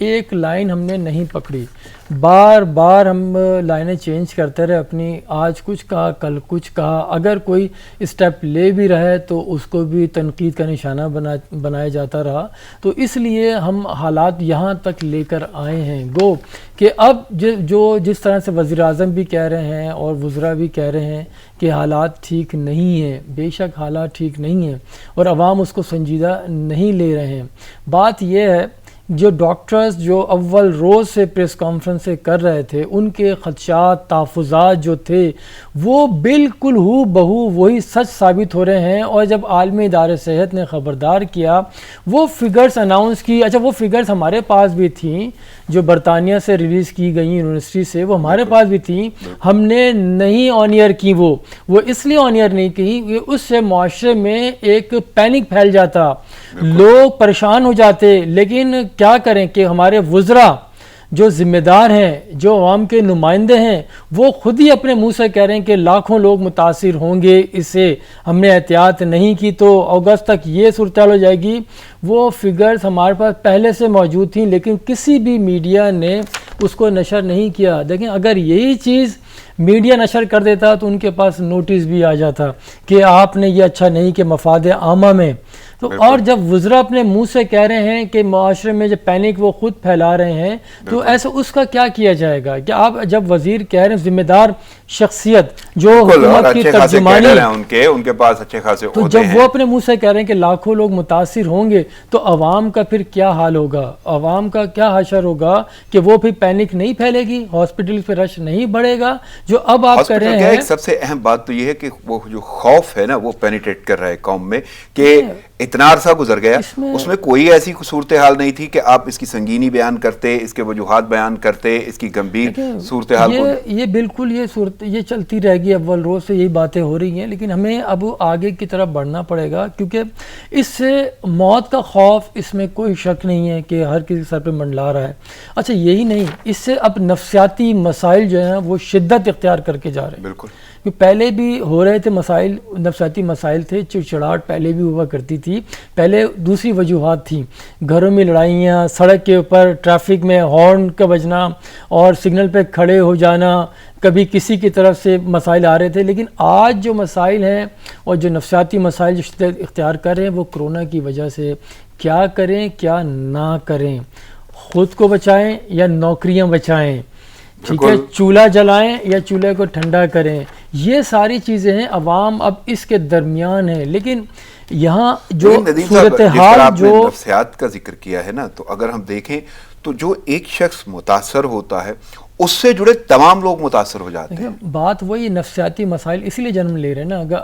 ایک لائن ہم نے نہیں پکڑی، بار بار ہم لائنیں چینج کرتے رہے اپنی، آج کچھ کہا کل کچھ کہا، اگر کوئی اسٹیپ لے بھی رہا ہے تو اس کو بھی تنقید کا نشانہ بنایا جاتا رہا. تو اس لیے ہم حالات یہاں تک لے کر آئے ہیں گو کہ اب جس طرح سے وزیر اعظم بھی کہہ رہے ہیں اور وزراء بھی کہہ رہے ہیں کہ حالات ٹھیک نہیں ہیں، بے شک حالات ٹھیک نہیں ہیں اور عوام اس کو سنجیدہ نہیں لے رہے ہیں. بات یہ ہے جو ڈاکٹرز جو اول روز سے پریس کانفرنس کر رہے تھے، ان کے خدشات تحفظات جو تھے وہ بالکل ہو بہو وہی سچ ثابت ہو رہے ہیں. اور جب عالمی ادارے صحت نے خبردار کیا، وہ فگرز اناؤنس کی، اچھا وہ فگرز ہمارے پاس بھی تھیں جو برطانیہ سے ریلیز کی گئی یونیورسٹی سے، وہ ہمارے پاس بھی تھیں، ہم نے نہیں آن ایئر کی. وہ اس لیے آن ایئر نہیں کی کہ اس سے معاشرے میں ایک پینک پھیل جاتا، لوگ پریشان ہو جاتے. لیکن کیا کریں کہ ہمارے وزراء جو ذمہ دار ہیں، جو عوام کے نمائندے ہیں، وہ خود ہی اپنے منہ سے کہہ رہے ہیں کہ لاکھوں لوگ متاثر ہوں گے اس سے، ہم نے احتیاط نہیں کی تو اگست تک یہ صورتحال ہو جائے گی. وہ فگرز ہمارے پاس پہلے سے موجود تھیں لیکن کسی بھی میڈیا نے اس کو نشر نہیں کیا. دیکھیں اگر یہی چیز میڈیا نشر کر دیتا تو ان کے پاس نوٹس بھی آ جاتا کہ آپ نے یہ اچھا نہیں کہ مفاد عامہ میں. تو اور جب وزراء اپنے منہ سے کہہ رہے ہیں کہ معاشرے میں جو پینک وہ خود پھیلا رہے ہیں تو ایسے اس کا کیا کیا جائے گا کہ آپ جب وزیر کہہ رہے ہیں ذمہ دار شخصیت جو حکومت کی ترجمانی ان کے پاس اچھے خاصے تو جب وہ اپنے منہ سے کہہ رہے ہیں کہ لاکھوں لوگ متاثر ہوں گے تو عوام کا پھر کیا حال ہوگا، عوام کا کیا حشر ہوگا کہ وہ پھر پینک نہیں پھیلے گی، ہاسپٹل پہ رش نہیں بڑھے گا جو اب آپ کر رہے ہیں. سب سے اہم بات تو یہ ہے کہ وہ جو خوف ہے نا وہ پینیٹریٹ کر رہا ہے قوم میں کہ اتنا عرصہ گزر گیا اس میں کوئی ایسی صورتحال نہیں تھی کہ آپ اس کی سنگینی بیان کرتے، اس کے وجوہات بیان کرتے، اس کی گمبھیر صورتحال کو. یہ بالکل یہ چلتی رہے گی، اول روز سے یہی باتیں ہو رہی ہیں. لیکن ہمیں اب آگے کی طرف بڑھنا پڑے گا کیونکہ اس سے موت کا خوف اس میں کوئی شک نہیں ہے کہ ہر کسی سر پہ منڈلا رہا ہے. اچھا یہی نہیں، اس سے اب نفسیاتی مسائل جو ہیں وہ شدت اختیار کر کے جا رہے ہیں. بالکل پہلے بھی ہو رہے تھے مسائل، نفسیاتی مسائل تھے، چڑچڑاہٹ پہلے بھی ہوا کرتی تھی. پہلے دوسری وجوہات تھیں، گھروں میں لڑائیاں، سڑک کے اوپر ٹریفک میں ہارن کا بجنا اور سگنل پہ کھڑے ہو جانا، کبھی کسی کی طرف سے مسائل آ رہے تھے. لیکن آج جو مسائل ہیں اور جو نفسیاتی مسائل جو شدت اختیار کر رہے ہیں وہ کرونا کی وجہ سے. کیا کریں کیا نہ کریں، خود کو بچائیں یا نوکریاں بچائیں، ٹھیک ہے، چولہا جلائیں یا چولہے کو ٹھنڈا کریں، یہ ساری چیزیں ہیں. عوام اب اس کے درمیان ہے. لیکن یہاں جو صورتحال جو نفسیات کا ذکر کیا ہے نا، تو اگر ہم دیکھیں تو جو ایک شخص متاثر ہوتا ہے اس سے جڑے تمام لوگ متاثر ہو جاتے ہیں. بات وہی نفسیاتی مسائل اسی لیے جنم لے رہے ہیں نا. اگر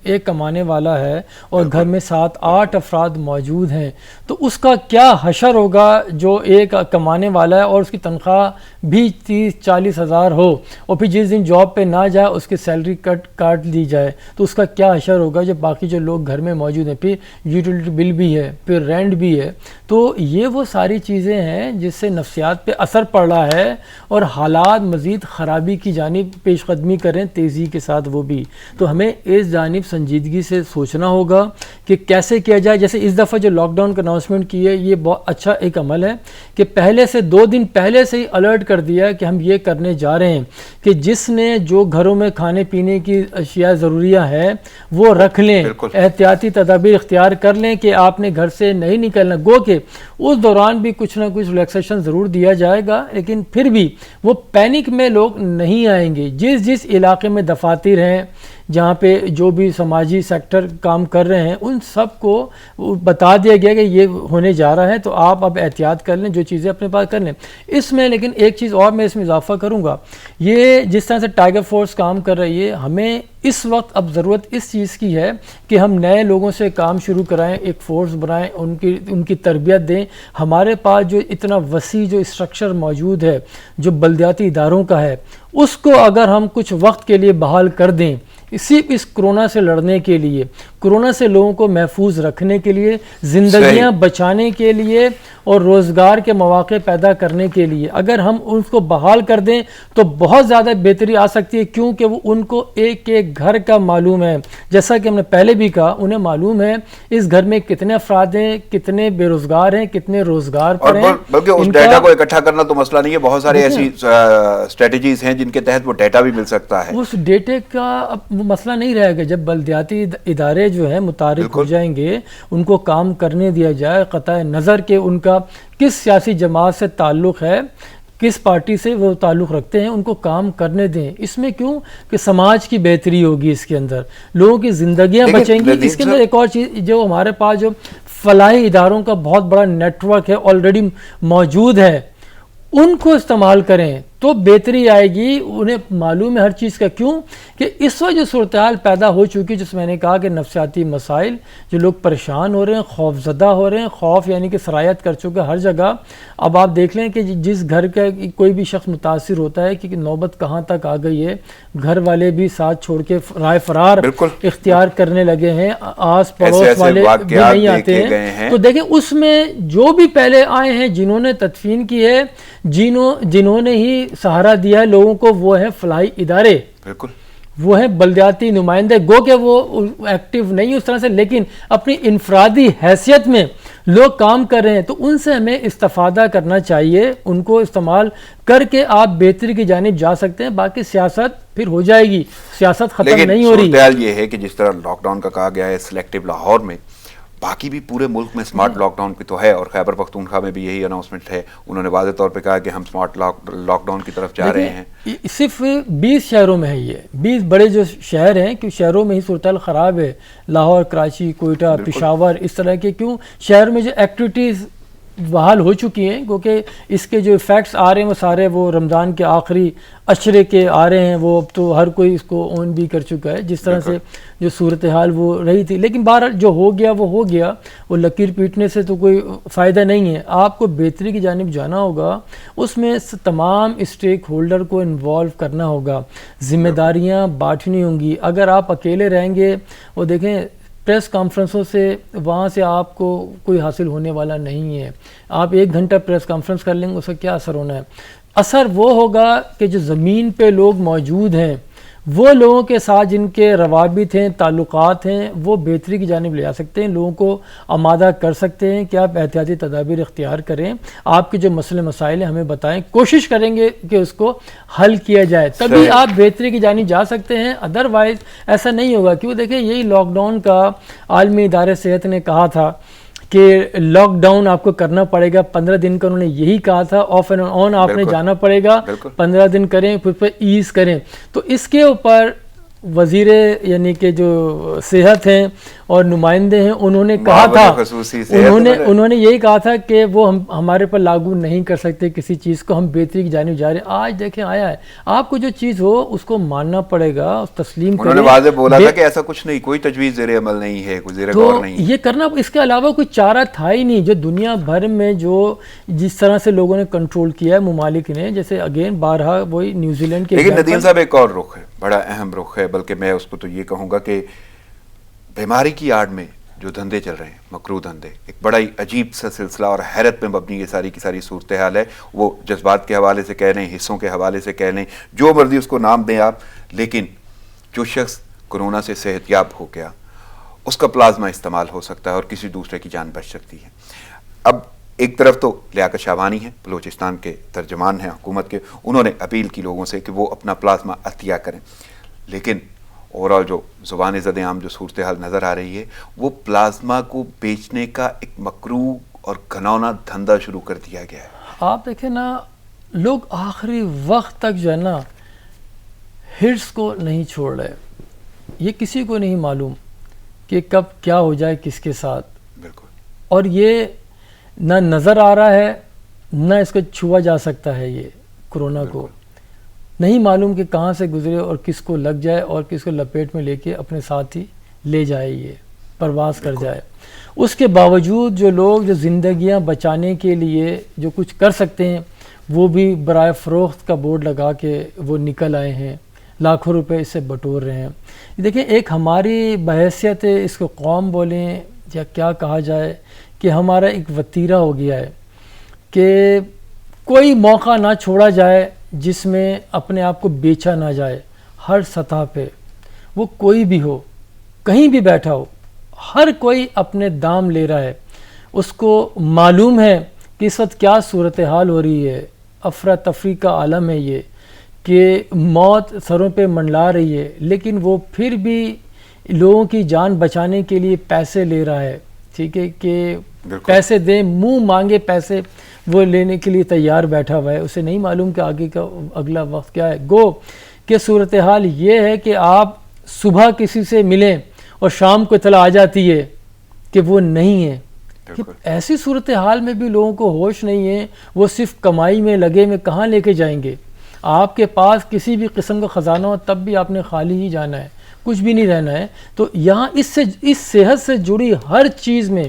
ایک کمانے والا ہے اور گھر میں 7-8 افراد موجود ہیں تو اس کا کیا حشر ہوگا جو ایک کمانے والا ہے اور اس کی تنخواہ بھی 30-40 ہزار ہو اور پھر جس دن جاب پہ نہ جائے اس کی سیلری کاٹ دی جائے تو اس کا کیا حشر ہوگا جو باقی جو لوگ گھر میں موجود ہیں. پھر یوٹیلیٹی بل بھی ہے، پھر رینٹ بھی ہے. تو یہ وہ ساری چیزیں ہیں جس سے نفسیات پہ اثر پڑ رہا ہے اور حالات مزید خرابی کی جانب پیش قدمی کریں تیزی کے ساتھ وہ بھی. تو ہمیں اس جانب سنجیدگی سے سوچنا ہوگا کہ کیسے کیا جائے. جیسے اس دفعہ جو لاک ڈاؤن کا اناؤنسمنٹ کی ہے یہ بہت اچھا ایک عمل ہے کہ پہلے سے 2 دن پہلے سے ہی الرٹ کر دیا کہ ہم یہ کرنے جا رہے ہیں کہ جس نے جو گھروں میں کھانے پینے کی اشیاء ضروریہ ہے وہ رکھ لیں، احتیاطی تدابیر اختیار کر لیں کہ آپ نے گھر سے نہیں نکلنا. گو کہ اس دوران بھی کچھ نہ کچھ ریلیکسیشن ضرور دیا جائے گا لیکن پھر بھی وہ پینک میں لوگ نہیں آئیں گے. جس علاقے میں دفاتر ہیں، جہاں پہ جو بھی سماجی سیکٹر کام کر رہے ہیں ان سب کو بتا دیا گیا کہ یہ ہونے جا رہا ہے تو آپ اب احتیاط کر لیں، جو چیزیں اپنے پاس کر لیں. اس میں لیکن ایک چیز اور میں اس میں اضافہ کروں گا، یہ جس طرح سے ٹائیگر فورس کام کر رہی ہے، ہمیں اس وقت اب ضرورت اس چیز کی ہے کہ ہم نئے لوگوں سے کام شروع کرائیں، ایک فورس بنائیں، ان کی تربیت دیں. ہمارے پاس جو اتنا وسیع جو اسٹرکچر موجود ہے جو بلدیاتی اداروں کا ہے، اس کو اگر ہم کچھ وقت کے لیے بحال کر دیں، صرف اس کورونا سے لڑنے کے لیے, کورونا سے لوگوں کو محفوظ رکھنے کے لیے, زندگیاں بچانے کے لیے اور روزگار کے مواقع پیدا کرنے کے لیے اگر ہم ان کو بحال کر دیں تو بہت زیادہ بہتری آ سکتی ہے, کیونکہ وہ ان کو ایک ایک گھر کا معلوم ہے. جیسا کہ ہم نے پہلے بھی کہا, انہیں معلوم ہے اس گھر میں کتنے افراد ہیں, کتنے بے روزگار ہیں, کتنے روزگار پر ہیں. بلکہ اس ڈیٹا کو اکٹھا کرنا تو مسئلہ نہیں ہے, بہت سارے ایسی اسٹریٹجیز ہیں جن کے تحت وہ ڈیٹا بھی مل سکتا ہے. اس ڈیٹے کا اب مسئلہ نہیں رہے گا جب بلدیاتی ادارے جو ہیں متحرک ہو جائیں گے, ان کو کام کرنے دیا جائے, قطع نظر کہ ان کا کس سیاسی جماعت سے تعلق ہے, کس پارٹی سے وہ تعلق رکھتے ہیں, ان کو کام کرنے دیں. اس میں کیوں کہ سماج کی بہتری ہوگی, اس کے اندر لوگوں کی زندگیاں بچیں گی. اس کے اندر ایک اور چیز جو ہمارے پاس جو فلاحی اداروں کا بہت بڑا نیٹ ورک ہے آلریڈی موجود ہے, ان کو استعمال کریں تو بہتری آئے گی. انہیں معلوم ہے ہر چیز کا, کیوں کہ اس وقت جو صورتحال پیدا ہو چکی, جس میں نے کہا کہ نفسیاتی مسائل, جو لوگ پریشان ہو رہے ہیں, خوف زدہ ہو رہے ہیں, خوف یعنی کہ سرایت کر چکے ہر جگہ. اب آپ دیکھ لیں کہ جس گھر کا کوئی بھی شخص متاثر ہوتا ہے کہ نوبت کہاں تک آ گئی ہے, گھر والے بھی ساتھ چھوڑ کے رائے فرار اختیار کرنے لگے ہیں, آس پڑوس والے بھی نہیں آتے ہیں. تو دیکھیں اس میں جو بھی پہلے آئے ہیں, جنہوں نے تدفین کی ہے, جنہوں نے ہی سہارا دیا ہے لوگوں کو, وہ ہے فلاحی ادارے, بالکل وہ ہیں بلدیاتی نمائندے. گو کہ وہ ایکٹیو نہیں اس طرح سے, لیکن اپنی انفرادی حیثیت میں لوگ کام کر رہے ہیں. تو ان سے ہمیں استفادہ کرنا چاہیے, ان کو استعمال کر کے آپ بہتری کی جانب جا سکتے ہیں. باقی سیاست پھر ہو جائے گی, سیاست ختم نہیں ہو رہی. لیکن صورتحال یہ ہے کہ جس طرح لاک ڈاؤن کا کہا گیا ہے سلیکٹیو لاہور میں, باقی بھی پورے ملک میں سمارٹ لاک ڈاؤن پہ تو ہے, اور خیبر پختونخوا میں بھی یہی اناؤنسمنٹ ہے. انہوں نے واضح طور پہ کہا کہ ہم سمارٹ لاک ڈاؤن کی طرف جا رہے ہیں. صرف 20 شہروں میں ہے یہ, 20 بڑے جو شہر ہیں, کہ شہروں میں ہی صورتحال خراب ہے. لاہور, کراچی, کوئٹہ, پشاور, اس طرح کے کیوں شہر میں جو ایکٹیویٹیز بحال ہو چکی ہیں, کیونکہ اس کے جو ایفیکٹس آ رہے ہیں وہ سارے وہ رمضان کے آخری اشرے کے آ رہے ہیں. وہ اب تو ہر کوئی اس کو اون بھی کر چکا ہے, جس طرح سے جو صورتحال وہ رہی تھی. لیکن بہرحال جو ہو گیا وہ ہو گیا, وہ لکیر پیٹنے سے تو کوئی فائدہ نہیں ہے. آپ کو بہتری کی جانب جانا ہوگا, اس میں تمام اسٹیک ہولڈر کو انوالو کرنا ہوگا, ذمہ داریاں بانٹنی ہوں گی. اگر آپ اکیلے رہیں گے, وہ دیکھیں پریس کانفرنسوں سے وہاں سے آپ کو کوئی حاصل ہونے والا نہیں ہے. آپ 1 گھنٹہ پریس کانفرنس کر لیں گے, اس کا کیا اثر ہونا ہے؟ اثر وہ ہوگا کہ جو زمین پہ لوگ موجود ہیں, وہ لوگوں کے ساتھ جن کے روابط ہیں, تعلقات ہیں, وہ بہتری کی جانب لے آ سکتے ہیں, لوگوں کو آمادہ کر سکتے ہیں کہ آپ احتیاطی تدابیر اختیار کریں, آپ کے جو مسئلے مسائل ہیں ہمیں بتائیں, کوشش کریں گے کہ اس کو حل کیا جائے, تبھی آپ بہتری کی جانب جا سکتے ہیں. ادروائز ایسا نہیں ہوگا. کیوں دیکھیں یہی لاک ڈاؤن کا عالمی ادارے صحت نے کہا تھا کہ لاک ڈاؤن آپ کو کرنا پڑے گا 15 دن کا. انہوں نے یہی کہا تھا, آف اینڈ آن آپ نے جانا پڑے گا, 15 دن کریں پھر ایز کریں. تو اس کے اوپر وزیر یعنی کہ جو صحت ہیں اور نمائندے ہیں, انہوں نے کہا تھا, انہوں نے یہی کہا تھا کہ وہ ہمارے پر لاگو نہیں کر سکتے کسی چیز کو, ہم بہتری کی جانب جا رہے ہیں. آج دیکھیں آیا ہے, آپ کو جو چیز ہو اس کو ماننا پڑے گا, تسلیم کریں. انہوں نے واضح بولا تھا کہ ایسا کچھ نہیں, کوئی تجویز زیر عمل نہیں ہے, کوئی زیر غور نہیں. یہ کرنا, اس کے علاوہ کوئی چارہ تھا ہی نہیں. جو دنیا بھر میں جو جس طرح سے لوگوں نے کنٹرول کیا ہے ممالک نے, جیسے اگین بارہا وہی نیوزی لینڈ کے. لیکن ندیم صاحب ایک اور رخ ہے, بڑا اہم رخ ہے, بلکہ میں اس کو تو یہ کہوں گا کہ بیماری کی آڑ میں جو دھندے چل رہے ہیں, مکروہ دھندے, ایک بڑا ہی عجیب سا سلسلہ اور حیرت میں مبنی یہ ساری کی ساری صورتحال ہے. وہ جذبات کے حوالے سے کہہ لیں, حصوں کے حوالے سے کہہ لیں, جو مرضی اس کو نام دیں آپ, لیکن جو شخص کورونا سے صحت یاب ہو گیا, اس کا پلازما استعمال ہو سکتا ہے اور کسی دوسرے کی جان بچ سکتی ہے. اب ایک طرف تو لیاقت شعبانی ہیں, بلوچستان کے ترجمان ہیں حکومت کے, انہوں نے اپیل کی لوگوں سے کہ وہ اپنا پلازما عطیہ کریں. لیکن اوورال جو زبان زد عام جو صورتحال نظر آ رہی ہے, وہ پلازما کو بیچنے کا ایک مکروہ اور گھناؤنا دھندا شروع کر دیا گیا ہے. آپ دیکھیں نا, لوگ آخری وقت تک جو ہے نا ہٹس کو نہیں چھوڑ رہے. یہ کسی کو نہیں معلوم کہ کب کیا ہو جائے کس کے ساتھ. بالکل. اور یہ نہ نظر آ رہا ہے, نہ اس کو چھوا جا سکتا ہے. یہ کورونا کو نہیں معلوم کہ کہاں سے گزرے اور کس کو لگ جائے اور کس کو لپیٹ میں لے کے اپنے ساتھ ہی لے جائے, یہ پرواز کر جائے. اس کے باوجود جو لوگ جو زندگیاں بچانے کے لیے جو کچھ کر سکتے ہیں, وہ بھی برائے فروخت کا بورڈ لگا کے وہ نکل آئے ہیں. لاکھوں روپے اس سے بٹور رہے ہیں. دیکھیں ایک ہماری بحیثیت اس کو قوم بولیں یا کیا کہا جائے کہ ہمارا ایک وتیرہ ہو گیا ہے کہ کوئی موقع نہ چھوڑا جائے جس میں اپنے آپ کو بیچا نہ جائے. ہر سطح پہ وہ کوئی بھی ہو, کہیں بھی بیٹھا ہو, ہر کوئی اپنے دام لے رہا ہے. اس کو معلوم ہے کہ اس وقت کیا صورتحال ہو رہی ہے, افراتفری کا عالم ہے یہ, کہ موت سروں پہ منڈلا رہی ہے, لیکن وہ پھر بھی لوگوں کی جان بچانے کے لیے پیسے لے رہا ہے. ٹھیک ہے کہ پیسے دیں, منہ مانگے پیسے وہ لینے کے لیے تیار بیٹھا ہوا ہے. اسے نہیں معلوم کہ آگے کا اگلا وقت کیا ہے. گو کہ صورتحال یہ ہے کہ آپ صبح کسی سے ملیں اور شام کو اطلاع آ جاتی ہے کہ وہ نہیں ہے. کہ ایسی صورتحال میں بھی لوگوں کو ہوش نہیں ہے, وہ صرف کمائی میں لگے میں کہاں لے کے جائیں گے. آپ کے پاس کسی بھی قسم کا خزانہ ہو تب بھی آپ نے خالی ہی جانا ہے, کچھ بھی نہیں رہنا ہے. تو یہاں اس صحت سے جڑی ہر چیز میں,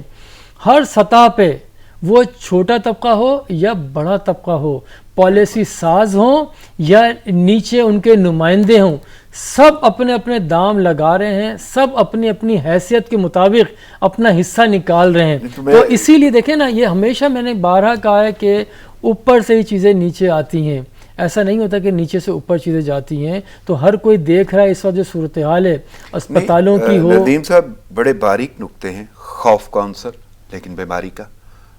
ہر سطح پہ, وہ چھوٹا طبقہ ہو یا بڑا طبقہ ہو, پالیسی ساز ہوں یا نیچے ان کے نمائندے ہوں, سب اپنے اپنے دام لگا رہے ہیں, سب اپنی اپنی حیثیت کے مطابق اپنا حصہ نکال رہے ہیں. تو اسی لیے دیکھیں نا, یہ ہمیشہ میں نے بارہا کہا ہے کہ اوپر سے ہی چیزیں نیچے آتی ہیں, ایسا نہیں ہوتا کہ نیچے سے اوپر چیزیں جاتی ہیں. تو ہر کوئی دیکھ رہا ہے اس وقت جو صورتحال ہے اسپتالوں کی ہو. ندیم صاحب بڑے باریک نکتے ہیں. خوف کا عنصر لیکن بیماری کا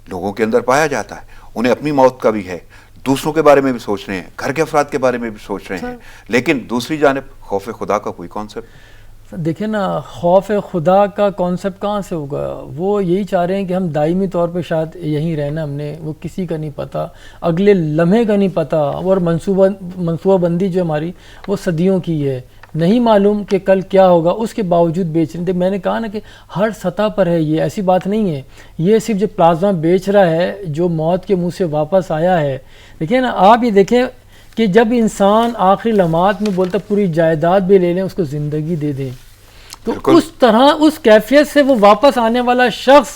لوگوں کے اندر پایا جاتا ہے. انہیں اپنی موت کا بھی ہے, دوسروں کے بارے میں بھی سوچ رہے ہیں, گھر کے افراد کے بارے میں بھی سوچ رہے ہیں, لیکن دوسری جانب خوف خدا کا کوئی کانسیپٹ. دیکھیں نا, خوف خدا کا کانسیپٹ کہاں سے ہوگا. وہ یہی چاہ رہے ہیں کہ ہم دائمی طور پہ شاید یہیں رہنا, ہم نے وہ کسی کا نہیں پتہ, اگلے لمحے کا نہیں پتہ, اور منصوبہ بندی جو ہماری وہ صدیوں کی ہے, نہیں معلوم کہ کل کیا ہوگا, اس کے باوجود بیچ رہے ہیں. میں نے کہا نا کہ ہر سطح پر ہے یہ, ایسی بات نہیں ہے. یہ صرف جو پلازما بیچ رہا ہے, جو موت کے منہ سے واپس آیا ہے. دیکھیں نا, آپ یہ دیکھیں کہ جب انسان آخری لمحات میں بولتا پوری جائیداد بھی لے لیں, اس کو زندگی دے دیں, تو اس طرح اس کیفیت سے وہ واپس آنے والا شخص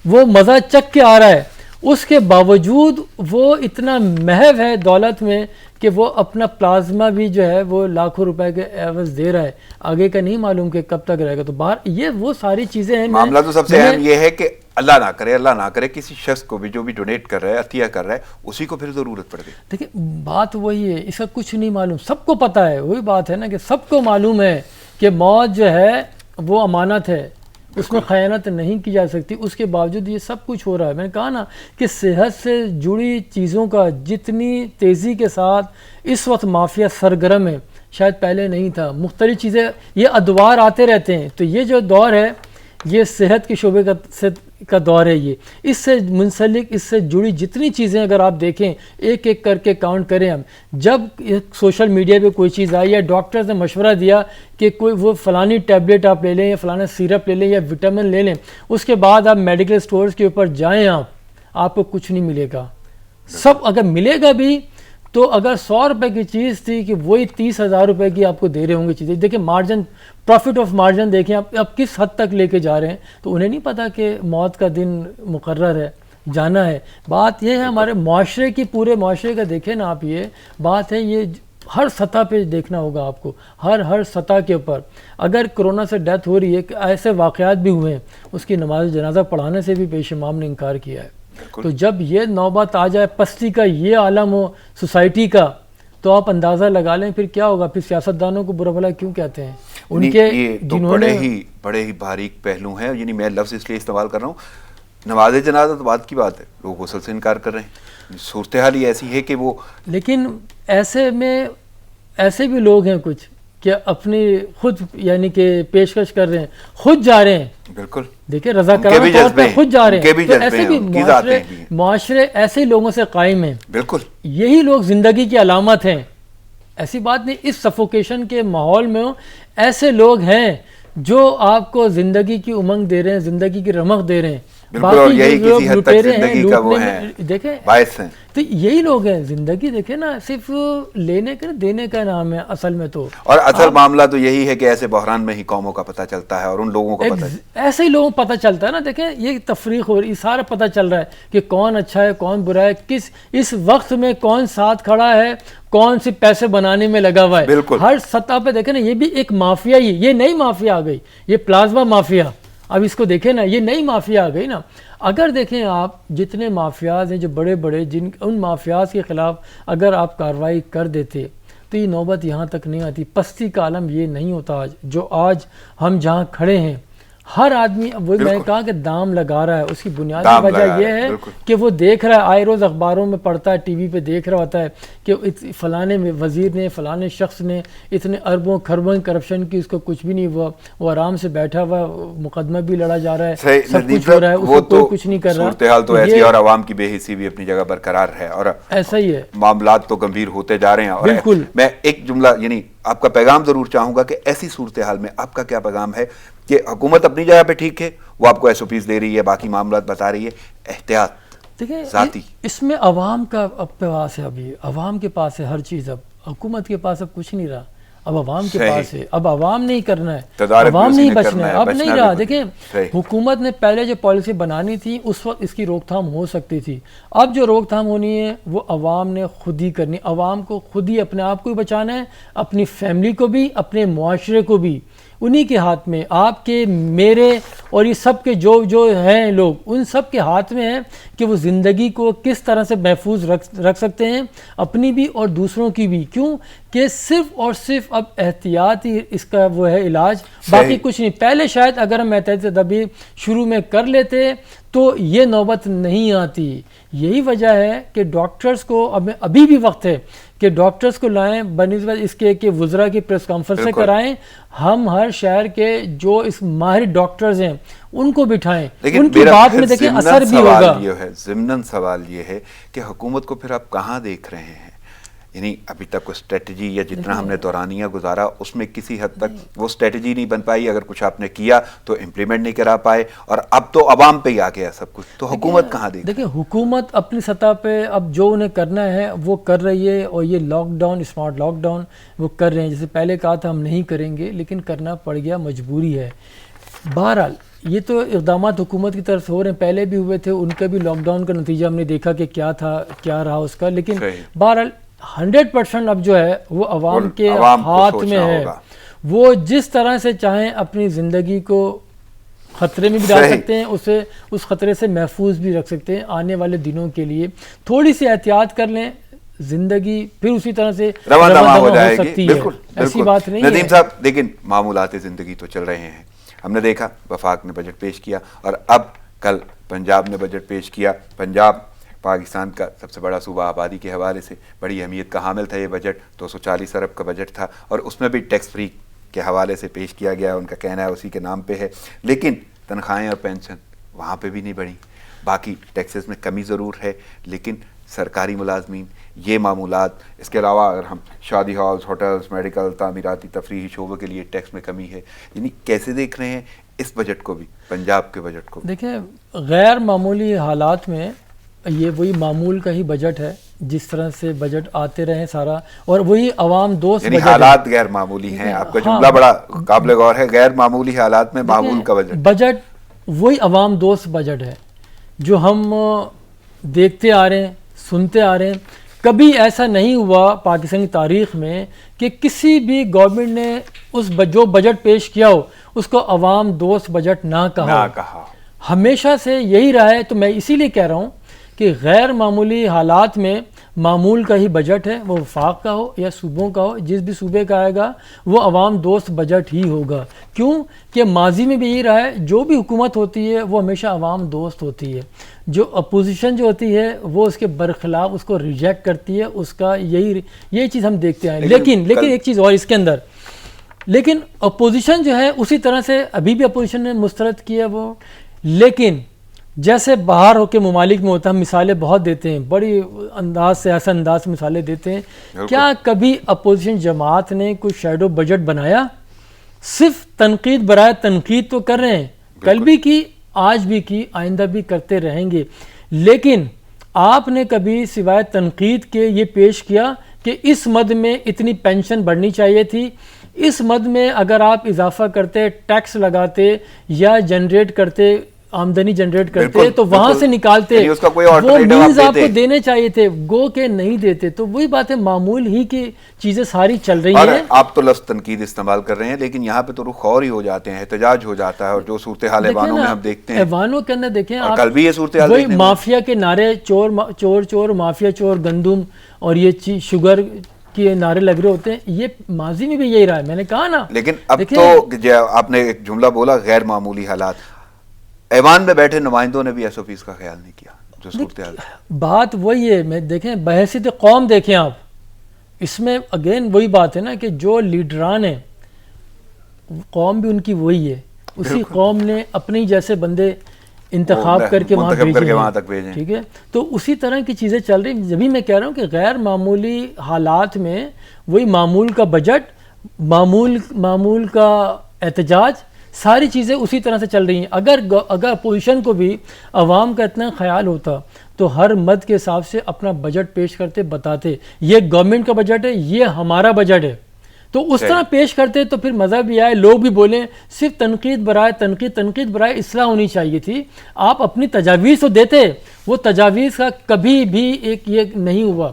وہ مزہ چکھ کے آ رہا ہے, اس کے باوجود وہ اتنا محو ہے دولت میں کہ وہ اپنا پلازما بھی جو ہے وہ لاکھوں روپے کے عوض دے رہا ہے. آگے کا نہیں معلوم کہ کب تک رہے گا. تو باہر یہ وہ ساری چیزیں ہیں. معاملہ تو سب سے اہم یہ ہے کہ اللہ نہ کرے کسی شخص کو بھی جو بھی ڈونیٹ کر رہا ہے, عطیہ کر رہا ہے, اسی کو پھر ضرورت پڑ گئی. دیکھیں بات وہی ہے, اس کا کچھ نہیں معلوم, سب کو پتہ ہے. وہی بات ہے نا کہ سب کو معلوم ہے کہ موت جو ہے وہ امانت ہے, اس میں خیانت نہیں کی جا سکتی. اس کے باوجود یہ سب کچھ ہو رہا ہے. میں نے کہا نا کہ صحت سے جڑی چیزوں کا جتنی تیزی کے ساتھ اس وقت مافیا سرگرم ہے, شاید پہلے نہیں تھا. مختلف چیزیں, یہ ادوار آتے رہتے ہیں. تو یہ جو دور ہے یہ صحت کے شعبے کا دور ہے. یہ اس سے منسلک, اس سے جڑی جتنی چیزیں اگر آپ دیکھیں, ایک ایک کر کے کاؤنٹ کریں ہم, جب سوشل میڈیا پہ کوئی چیز آئی یا ڈاکٹرز نے مشورہ دیا کہ کوئی وہ فلانی ٹیبلٹ آپ لے لیں یا فلانا سیرپ لے لیں یا وٹامن لے لیں, اس کے بعد آپ میڈیکل سٹورز کے اوپر جائیں, آپ کو کچھ نہیں ملے گا. سب اگر ملے گا بھی تو اگر 100 روپے کی چیز تھی کہ وہی 30,000 روپے کی آپ کو دے رہے ہوں گے چیزیں. دیکھیں مارجن, پروفٹ آف مارجن دیکھیں آپ کس حد تک لے کے جا رہے ہیں. تو انہیں نہیں پتا کہ موت کا دن مقرر ہے, جانا ہے. بات یہ ہے ہمارے معاشرے کی, پورے معاشرے کا دیکھیں نا آپ, یہ بات ہے, یہ ہر سطح پہ دیکھنا ہوگا آپ کو, ہر سطح کے اوپر. اگر کرونا سے ڈیتھ ہو رہی ہے, ایسے واقعات بھی ہوئے ہیں, اس کی نماز جنازہ پڑھانے سے بھی پیش امام نے انکار کیا ہے. تو جب یہ نوبت آ جائے, پستی کا یہ عالم ہو سوسائٹی کا, تو آپ اندازہ لگا لیں پھر کیا ہوگا. پھر سیاستدانوں کو برا بھلا کیوں کہتے ہیں ان کے, جنہوں نے بڑے ہی باریک پہلو ہیں. یعنی میں لفظ اس لیے استعمال کر رہا ہوں, نماز جنازہ تو بات کی بات ہے, لوگ غسل سے انکار کر رہے ہیں. صورتحال ہی ایسی ہے کہ وہ, لیکن ایسے میں ایسے بھی لوگ ہیں کچھ کہ اپنی خود یعنی کہ پیشکش کر رہے ہیں, خود جا رہے ہیں. بالکل دیکھیں رضاکارانہ طور پہ خود جا رہے ہیں. تو ایسے بھی معاشرے ایسے ہی لوگوں سے قائم ہیں. بالکل یہی لوگ زندگی کی علامت ہیں. ایسی بات نہیں, اس سفوکیشن کے ماحول میں ایسے لوگ ہیں جو آپ کو زندگی کی امنگ دے رہے ہیں, زندگی کی رمق دے رہے ہیں. بالکل, اور یہی جو کسی حد تک لٹیرے ہیں زندگی کا وہ لوٹنے ہیں, میں دیکھیں باعث ہیں. تو یہی لوگ ہیں. زندگی دیکھیں نا صرف لینے کا دینے کا نام ہے اصل میں تو. اور اصل معاملہ تو یہی ہے کہ ایسے بحران میں ہی قوموں کا پتہ چلتا ہے اور ان لوگوں کا پتہ ایسے ہی لوگوں کو پتہ چلتا ہے نا. دیکھیں یہ تفریق ہو رہی, سارا پتہ چل رہا ہے کہ کون اچھا ہے کون برا ہے, کس اس وقت میں کون ساتھ کھڑا ہے, کون سے پیسے بنانے میں لگا ہوا ہے. بالکل. ہر سطح پہ دیکھیں نا, یہ بھی ایک مافیا ہی, یہ نئی مافیا آ گئی, یہ پلازما مافیا. اب اس کو دیکھیں نا, یہ نئی مافیا آ گئی نا. اگر دیکھیں آپ جتنے مافیاز ہیں جو بڑے بڑے, ان مافیاز کے خلاف اگر آپ کارروائی کر دیتے تو یہ نوبت یہاں تک نہیں آتی. پستی کا عالم یہ نہیں ہوتا آج, جو آج ہم جہاں کھڑے ہیں. ہر آدمی, وہ میں نے کہا کہ دام لگا رہا ہے. اس کی بنیادی وجہ یہ ہے کہ وہ دیکھ رہا ہے, آئے روز اخباروں میں پڑھتا ہے, ٹی وی پہ دیکھ رہا ہوتا ہے کہ فلانے وزیر نے, فلانے شخص نے اتنے اربوں خربوں کرپشن کی, اس کو کچھ بھی نہیں ہوا, وہ آرام سے بیٹھا ہوا, مقدمہ بھی لڑا جا رہا ہے, سب کچھ ہو رہا ہے, اس کو کوئی کچھ نہیں کر رہا. صورتحال تو ایسی, اور عوام کی بے حسی بھی اپنی جگہ برقرار ہے, اور ایسا ہی ہے, معاملات تو گمبھیر ہوتے جا رہے ہیں. اور بالکل. میں ایک جملہ, یعنی آپ کا پیغام ضرور چاہوں گا کہ ایسی صورتحال میں آپ کا کیا پیغام ہے کہ حکومت اپنی جگہ پہ ٹھیک ہے, وہ آپ کو ایس او پیز دے رہی ہے, باقی معاملات بتا رہی ہے, احتیاط دیکھیں ذاتی. اس میں عوام کا پاس ہے, ابھی عوام کے پاس ہے ہر چیز. اب حکومت کے پاس اب کچھ نہیں رہا, اب عوام کے پاس ہے. اب عوام نہیں کرنا ہے, عوام نہیں بچنا ہے, اب نہیں رہا. دیکھیں حکومت نے پہلے جو پالیسی بنانی تھی اس وقت اس کی روک تھام ہو سکتی تھی. اب جو روک تھام ہونی ہے وہ عوام نے خود ہی کرنی. عوام کو خود ہی اپنے آپ کو ہی بچانا ہے, اپنی فیملی کو بھی, اپنے معاشرے کو بھی. انہی کے ہاتھ میں, آپ کے, میرے اور یہ سب کے جو ہیں لوگ, ان سب کے ہاتھ میں ہے کہ وہ زندگی کو کس طرح سے محفوظ رکھ سکتے ہیں, اپنی بھی اور دوسروں کی بھی. کیوں کہ صرف اور صرف اب احتیاط ہی اس کا وہ ہے علاج, باقی کچھ نہیں. پہلے شاید اگر ہم احتیاطی تدابیر شروع میں کر لیتے تو یہ نوبت نہیں آتی. یہی وجہ ہے کہ ڈاکٹرز کو ابھی بھی وقت ہے کہ ڈاکٹرز کو لائیں, بنسبت اس کے کہ وزراء کی پریس کانفرنس کرائیں. ہم ہر شہر کے جو اس ماہر ڈاکٹرز ہیں ان کو بٹھائیں, ان کی بات میں دیکھیں اثر بھی ہوگا. ضمناً سوال یہ ہے کہ حکومت کو پھر آپ کہاں دیکھ رہے ہیں؟ یعنی ابھی تک کوئی اسٹریٹجی یا جتنا ہم نے دورانیہ گزارا اس میں کسی حد تک وہ اسٹریٹجی نہیں بن پائی. اگر کچھ آپ نے کیا تو امپلیمنٹ نہیں کرا پائے, اور اب تو عوام پہ ہی آ گیا سب کچھ. تو حکومت کہاں دیکھیں حکومت اپنی سطح پہ اب جو انہیں کرنا ہے وہ کر رہی ہے, اور یہ lockdown, smart lockdown وہ کر رہے ہیں. جیسے پہلے کہا تھا ہم نہیں کریں گے, لیکن کرنا پڑ گیا, مجبوری ہے. بہرحال یہ تو اقدامات حکومت کی طرف سے ہو رہے ہیں, پہلے بھی ہوئے تھے, ان کا بھی لاک ڈاؤن کا نتیجہ ہم نے دیکھا کہ کیا تھا, کیا رہا اس کا. لیکن بہرحال 100% اب جو ہے وہ عوام کے ہاتھ میں ہے. وہ جس طرح سے چاہیں اپنی زندگی کو خطرے میں بھی ڈال سکتے ہیں, اسے اس خطرے سے محفوظ بھی رکھ سکتے ہیں آنے والے دنوں کے لیے. تھوڑی سی احتیاط کر لیں, زندگی پھر اسی طرح سے رواں دواں ہو سکتی ہے. ایسی بات نہیں ہے. ندیم صاحب لیکن معمولات زندگی تو چل رہے ہیں. ہم نے دیکھا وفاق نے بجٹ پیش کیا, اور اب کل پنجاب نے بجٹ پیش کیا. پنجاب پاکستان کا سب سے بڑا صوبہ آبادی کے حوالے سے بڑی اہمیت کا حامل تھا. یہ بجٹ 240 ارب کا بجٹ تھا, اور اس میں بھی ٹیکس فری کے حوالے سے پیش کیا گیا. ان کا کہنا ہے اسی کے نام پہ ہے, لیکن تنخواہیں اور پینشن وہاں پہ بھی نہیں بڑھی. باقی ٹیکسز میں کمی ضرور ہے, لیکن سرکاری ملازمین, یہ معمولات, اس کے علاوہ اگر ہم شادی ہالز, ہوٹلز, میڈیکل, تعمیراتی, تفریحی شعبوں کے لیے ٹیکس میں کمی ہے. یعنی کیسے دیکھ رہے ہیں اس بجٹ کو بھی, پنجاب کے بجٹ کو؟ دیکھیں غیر معمولی حالات میں یہ وہی معمول کا ہی بجٹ ہے, جس طرح سے بجٹ آتے رہے سارا, اور وہی عوام دوست یعنی حالات غیر معمولی ہیں. آپ کا جملہ بڑا قابل غور ہے, غیر معمولی حالات میں معمول کا بجٹ وہی عوام دوست بجٹ ہے جو ہم دیکھتے آ رہے ہیں, سنتے آ رہے ہیں. کبھی ایسا نہیں ہوا پاکستانی تاریخ میں کہ کسی بھی گورنمنٹ نے اس جو بجٹ پیش کیا ہو اس کو عوام دوست بجٹ نہ کہا. ہمیشہ سے یہی رہا ہے. تو میں اسی لیے کہہ رہا ہوں کہ غیر معمولی حالات میں معمول کا ہی بجٹ ہے, وہ وفاق کا ہو یا صوبوں کا ہو, جس بھی صوبے کا آئے گا وہ عوام دوست بجٹ ہی ہوگا. کیوں کہ ماضی میں بھی یہی رہا ہے, جو بھی حکومت ہوتی ہے وہ ہمیشہ عوام دوست ہوتی ہے. جو اپوزیشن جو ہوتی ہے وہ اس کے برخلاف اس کو ریجیکٹ کرتی ہے. اس کا یہی چیز ہم دیکھتے ہیں. لیکن ایک چیز اور اس کے اندر, لیکن اپوزیشن جو ہے اسی طرح سے ابھی بھی اپوزیشن نے مسترد کیا وہ, لیکن جیسے باہر ہو کے ممالک میں ہوتا ہے, ہم مثالیں بہت دیتے ہیں, بڑی انداز سے ایسا انداز سے مثالیں دیتے ہیں. کیا کبھی اپوزیشن جماعت نے کوئی شیڈو بجٹ بنایا؟ صرف تنقید برائے تنقید تو کر رہے ہیں. کل بھی کی, آج بھی کی، آئندہ بھی کرتے رہیں گے. لیکن آپ نے کبھی سوائے تنقید کے یہ پیش کیا کہ اس مد میں اتنی پینشن بڑھنی چاہیے تھی، اس مد میں اگر آپ اضافہ کرتے، ٹیکس لگاتے یا جنریٹ کرتے، آمدنی جنریٹ کرتے تو وہاں سے نکالتے، وہ مینز آپ کو دینے چاہیے تھے، گو کہ نہیں دیتے. تو وہی بات ہے، معمول ہی کی چیزیں ساری چل رہی ہیں. آپ تو لفظ تنقید استعمال کر رہے ہیں، لیکن یہاں پہ تو رخ اور ہی ہو جاتے ہیں، احتجاج ہو جاتا ہے. اور جو صورتحال ایوانوں میں ہم دیکھتے ہیں، ایوانوں کے اندر دیکھیں آپ، کل بھی یہ صورتحال وہی مافیا کے نعرے، چور چور چور، مافیا چور، گندم اور یہ شوگر کے نعرے لگ رہے ہوتے ہیں. یہ ماضی میں بھی یہی رہا ہے، میں نے کہا نا. لیکن اب تو آپ نے ایک جملہ بولا، غیر معمولی حالات. ایوان میں بیٹھے نمائندوں نے بھی ایس او پیز کا خیال نہیں کیا. جو صورتحال بات وہی ہے، میں دیکھیں بحیثیت قوم دیکھیں آپ، اس میں اگین وہی بات ہے نا کہ جو لیڈران ہیں، قوم بھی ان کی وہی ہے. اسی قوم نے اپنی جیسے بندے انتخاب کر کے وہاں بھیجے، ٹھیک ہے. تو اسی طرح کی چیزیں چل رہی ہیں. جبھی میں کہہ رہا ہوں کہ غیر معمولی حالات میں وہی معمول کا بجٹ، معمول کا احتجاج، ساری چیزیں اسی طرح سے چل رہی ہیں. اگر اپوزیشن کو بھی عوام کا اتنا خیال ہوتا تو ہر مد کے حساب سے اپنا بجٹ پیش کرتے، بتاتے یہ گورنمنٹ کا بجٹ ہے، یہ ہمارا بجٹ ہے، تو اس طرح پیش کرتے تو پھر مزہ بھی آئے، لوگ بھی بولیں. صرف تنقید برائے تنقید برائے اصلاح ہونی چاہیے تھی. آپ اپنی تجاویز تو دیتے، وہ تجاویز کا کبھی بھی ایک یہ نہیں ہوا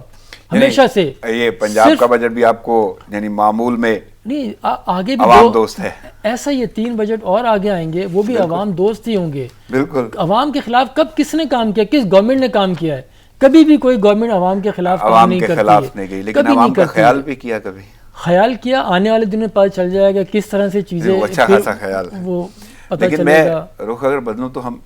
ہمیشہ سے. یہ پنجاب کا بجٹ بھی آپ کو یعنی معمول میں نہیں، آگے بھی عوام دوست ہے. ایسا یہ 3 بجٹ اور آگے آئیں گے، وہ بھی عوام دوست ہی ہوں گے. بالکل. عوام کے خلاف کب کس نے کام کیا؟ کس گورنمنٹ نے کام کیا ہے؟ کبھی بھی کوئی گورنمنٹ عوام کے خلاف کام نہیں کرتی، لیکن عوام کا خیال بھی کیا، کبھی خیال کیا. آنے والے دنوں میں پتہ چل جائے گا کس طرح سے چیزیں، اچھا خاصا خیال. وہ پتہ لیکن چلے میں گا. رخ اگر بدلوں تو ہم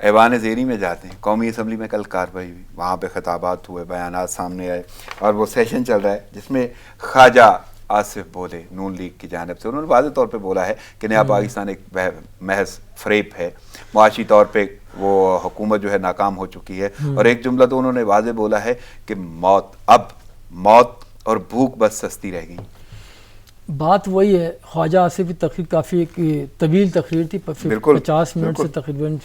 ایوان زیری میں جاتے ہیں. قومی اسمبلی میں کل کارروائی ہوئی، وہاں پہ خطابات ہوئے، بیانات سامنے آئے، اور وہ سیشن چل رہا ہے جس میں خواجہ آصف بولے نون لیگ کی جانب سے. انہوں نے واضح طور پہ بولا ہے کہ نیا پاکستان ایک محض فریب ہے، معاشی طور پہ وہ حکومت جو ہے ناکام ہو چکی ہے. اور ایک جملہ تو انہوں نے واضح بولا ہے کہ موت اور بھوک بس سستی رہ گئی. بات وہی ہے. خواجہ آصف کی تقریر کافی ایک طویل تقریر تھی، 50 منٹ سے تقریباً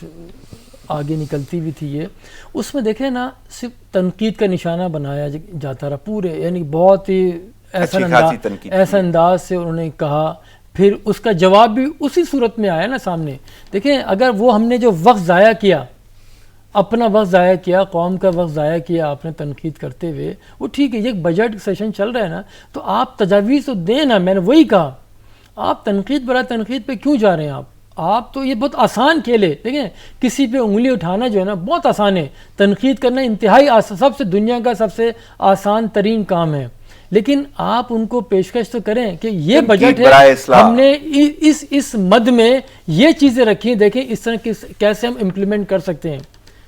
آگے نکلتی بھی تھی. یہ اس میں دیکھیں نا، صرف تنقید کا نشانہ بنایا جاتا رہا پورے، یعنی بہت ہی ایسا انداز سے انہوں نے کہا. پھر اس کا جواب بھی اسی صورت میں آیا نا سامنے. دیکھیں اگر وہ ہم نے جو وقت ضائع کیا، اپنا وقت ضائع کیا، قوم کا وقت ضائع کیا آپ نے تنقید کرتے ہوئے، وہ ٹھیک ہے. یہ بجٹ سیشن چل رہا ہے نا، تو آپ تجاویز تو دیں نا. میں نے وہی کہا، آپ تنقید برائے تنقید پہ کیوں جا رہے ہیں؟ آپ تو یہ بہت آسان کھیل ہے. دیکھیں کسی پہ انگلی اٹھانا جو ہے نا بہت آسان ہے، تنقید کرنا انتہائی سب سے دنیا کا سب سے آسان ترین کام ہے. لیکن آپ ان کو پیشکش تو کریں کہ یہ بجٹ ہے، ہم نے اس مد میں یہ چیزیں رکھی، دیکھیں اس طرح کیسے ہم امپلیمنٹ کر سکتے ہیں.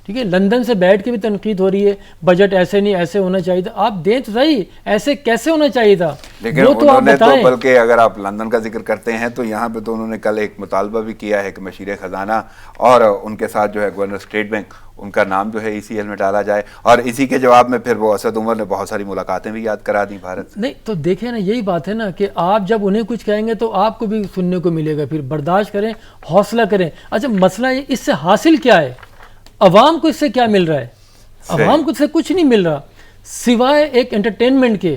ٹھیک ہے، لندن سے بیٹھ کے بھی تنقید ہو رہی ہے، بجٹ ایسے نہیں، ایسے ہونا چاہیے تھا. آپ دیں تو صحیح، ایسے کیسے ہونا چاہیے تھا لیکن وہ تو آپ بتائیں. بلکہ اگر آپ لندن کا ذکر کرتے ہیں تو یہاں پہ تو انہوں نے کل ایک مطالبہ بھی کیا ہے کہ مشیر خزانہ اور ان کے ساتھ جو ہے گورنر اسٹیٹ بینک، ان کا نام جو ہے ECL میں ڈالا جائے. اور اسی کے جواب میں پھر وہ اسد عمر نے بہت ساری ملاقاتیں بھی یاد کرا دیں بھارت. نہیں تو دیکھیں نا، یہی بات ہے نا کہ آپ جب انہیں کچھ کہیں گے تو آپ کو بھی سننے کو ملے گا. پھر برداشت کریں، حوصلہ کریں. اچھا مسئلہ یہ اس سے حاصل کیا ہے؟ عوام کو اس سے کیا مل رہا ہے؟ عوام کو اس سے کچھ نہیں مل رہا سوائے ایک انٹرٹینمنٹ کے.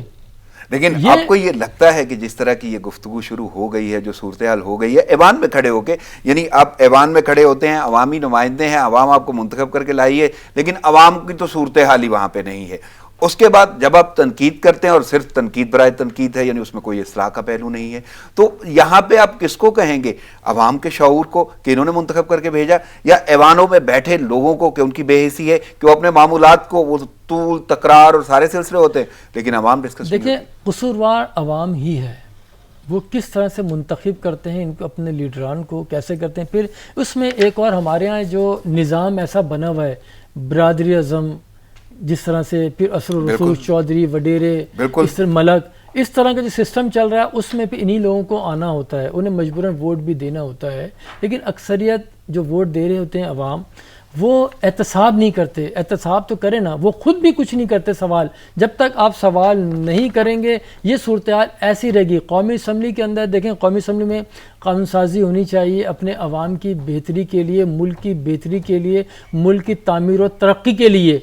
لیکن آپ کو یہ لگتا ہے کہ جس طرح کی یہ گفتگو شروع ہو گئی ہے، جو صورتحال ہو گئی ہے ایوان میں کھڑے ہو کے، یعنی آپ ایوان میں کھڑے ہوتے ہیں، عوامی نمائندے ہیں، عوام آپ کو منتخب کر کے لائی ہے، لیکن عوام کی تو صورتحال ہی وہاں پہ نہیں ہے. اس کے بعد جب آپ تنقید کرتے ہیں اور صرف تنقید برائے تنقید ہے، یعنی اس میں کوئی اصلاح کا پہلو نہیں ہے، تو یہاں پہ آپ کس کو کہیں گے؟ عوام کے شعور کو کہ انہوں نے منتخب کر کے بھیجا، یا ایوانوں میں بیٹھے لوگوں کو کہ ان کی بے حسی ہے کہ وہ اپنے معمولات کو، وہ طول تکرار اور سارے سلسلے ہوتے ہیں لیکن عوام ڈسکس. دیکھیں قصوروار عوام ہی ہے، وہ کس طرح سے منتخب کرتے ہیں ان کو، اپنے لیڈران کو کیسے کرتے ہیں. پھر اس میں ایک اور ہمارے ہاں جو نظام ایسا بنا ہوا ہے، برادری اعظم جس طرح سے، پھر اسر الرسول چودھری وڈیرے، اس طرح ملک، اس طرح کا جو سسٹم چل رہا ہے، اس میں پھر انہی لوگوں کو آنا ہوتا ہے، انہیں مجبوراً ووٹ بھی دینا ہوتا ہے. لیکن اکثریت جو ووٹ دے رہے ہوتے ہیں عوام، وہ احتساب نہیں کرتے. احتساب تو کرے نا, وہ خود بھی کچھ نہیں کرتے سوال. جب تک آپ سوال نہیں کریں گے یہ صورتحال ایسی رہے گی. قومی اسمبلی کے اندر دیکھیں, قومی اسمبلی میں قانون سازی ہونی چاہیے اپنے عوام کی بہتری کے لیے, ملک کی بہتری کے لیے, ملک کی تعمیر و ترقی کے لیے.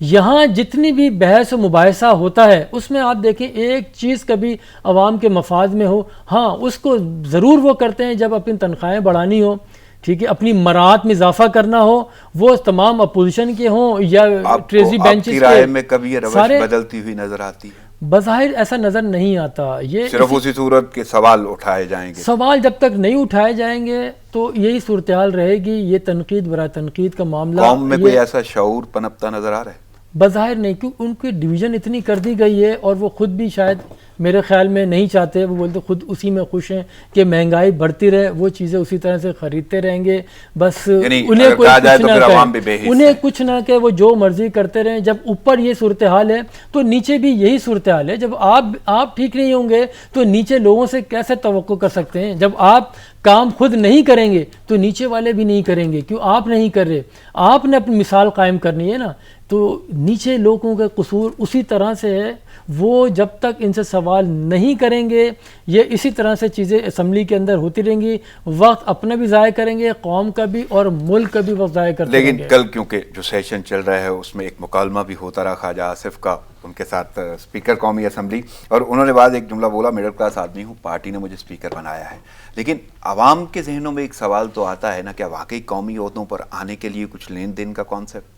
یہاں جتنی بھی بحث و مباحثہ ہوتا ہے اس میں آپ دیکھیں ایک چیز کبھی عوام کے مفاد میں ہو, ہاں اس کو ضرور وہ کرتے ہیں جب اپنی تنخواہیں بڑھانی ہو, ٹھیک ہے, اپنی مراعات میں اضافہ کرنا ہو, وہ تمام اپوزیشن کے ہوں یا ٹریزی بینچز کے. رائے میں کبھی یہ روش بدلتی ہوئی نظر آتی ہے؟ بظاہر ایسا نظر نہیں آتا. یہ صرف اسی صورت کے سوال اٹھائے جائیں گے. سوال جب تک نہیں اٹھائے جائیں گے تو یہی صورتحال رہے گی. یہ تنقید برائے تنقید کا معاملہ. قوم میں کوئی ایسا شعور پنپتا نظر آ رہا ہے؟ بظاہر نہیں, کیونکہ ان کی ڈویژن اتنی کر دی گئی ہے اور وہ خود بھی شاید میرے خیال میں نہیں چاہتے. وہ بولتے خود اسی میں خوش ہیں کہ مہنگائی بڑھتی رہے, وہ چیزیں اسی طرح سے خریدتے رہیں گے, بس انہیں کوئی کچھ نہ کہے, انہیں کچھ نہ کہ وہ جو مرضی کرتے رہیں. جب اوپر یہ صورتحال ہے تو نیچے بھی یہی صورتحال ہے. جب آپ ٹھیک نہیں ہوں گے تو نیچے لوگوں سے کیسے توقع کر سکتے ہیں؟ جب آپ کام خود نہیں کریں گے تو نیچے والے بھی نہیں کریں گے. کیوں آپ نہیں کر رہے؟ آپ نے اپنی مثال قائم کرنی ہے نا. تو نیچے لوگوں کا قصور اسی طرح سے ہے. وہ جب تک ان سے سوال نہیں کریں گے یہ اسی طرح سے چیزیں اسمبلی کے اندر ہوتی رہیں گی. وقت اپنا بھی ضائع کریں گے, قوم کا بھی اور ملک کا بھی وقت ضائع کرتے رہیں گے. لیکن کل کیونکہ جو سیشن چل رہا ہے اس میں ایک مکالمہ بھی ہوتا رہا خواجہ آصف کا ان کے ساتھ, اسپیکر قومی اسمبلی, اور انہوں نے بعد ایک جملہ بولا, مڈل کلاس آدمی ہوں, پارٹی نے مجھے اسپیکر بنایا ہے. لیکن عوام کے ذہنوں میں ایک سوال تو آتا ہے نا, کیا واقعی قومی عہدوں پر آنے کے لیے کچھ لین دین کا کانسیپٹ؟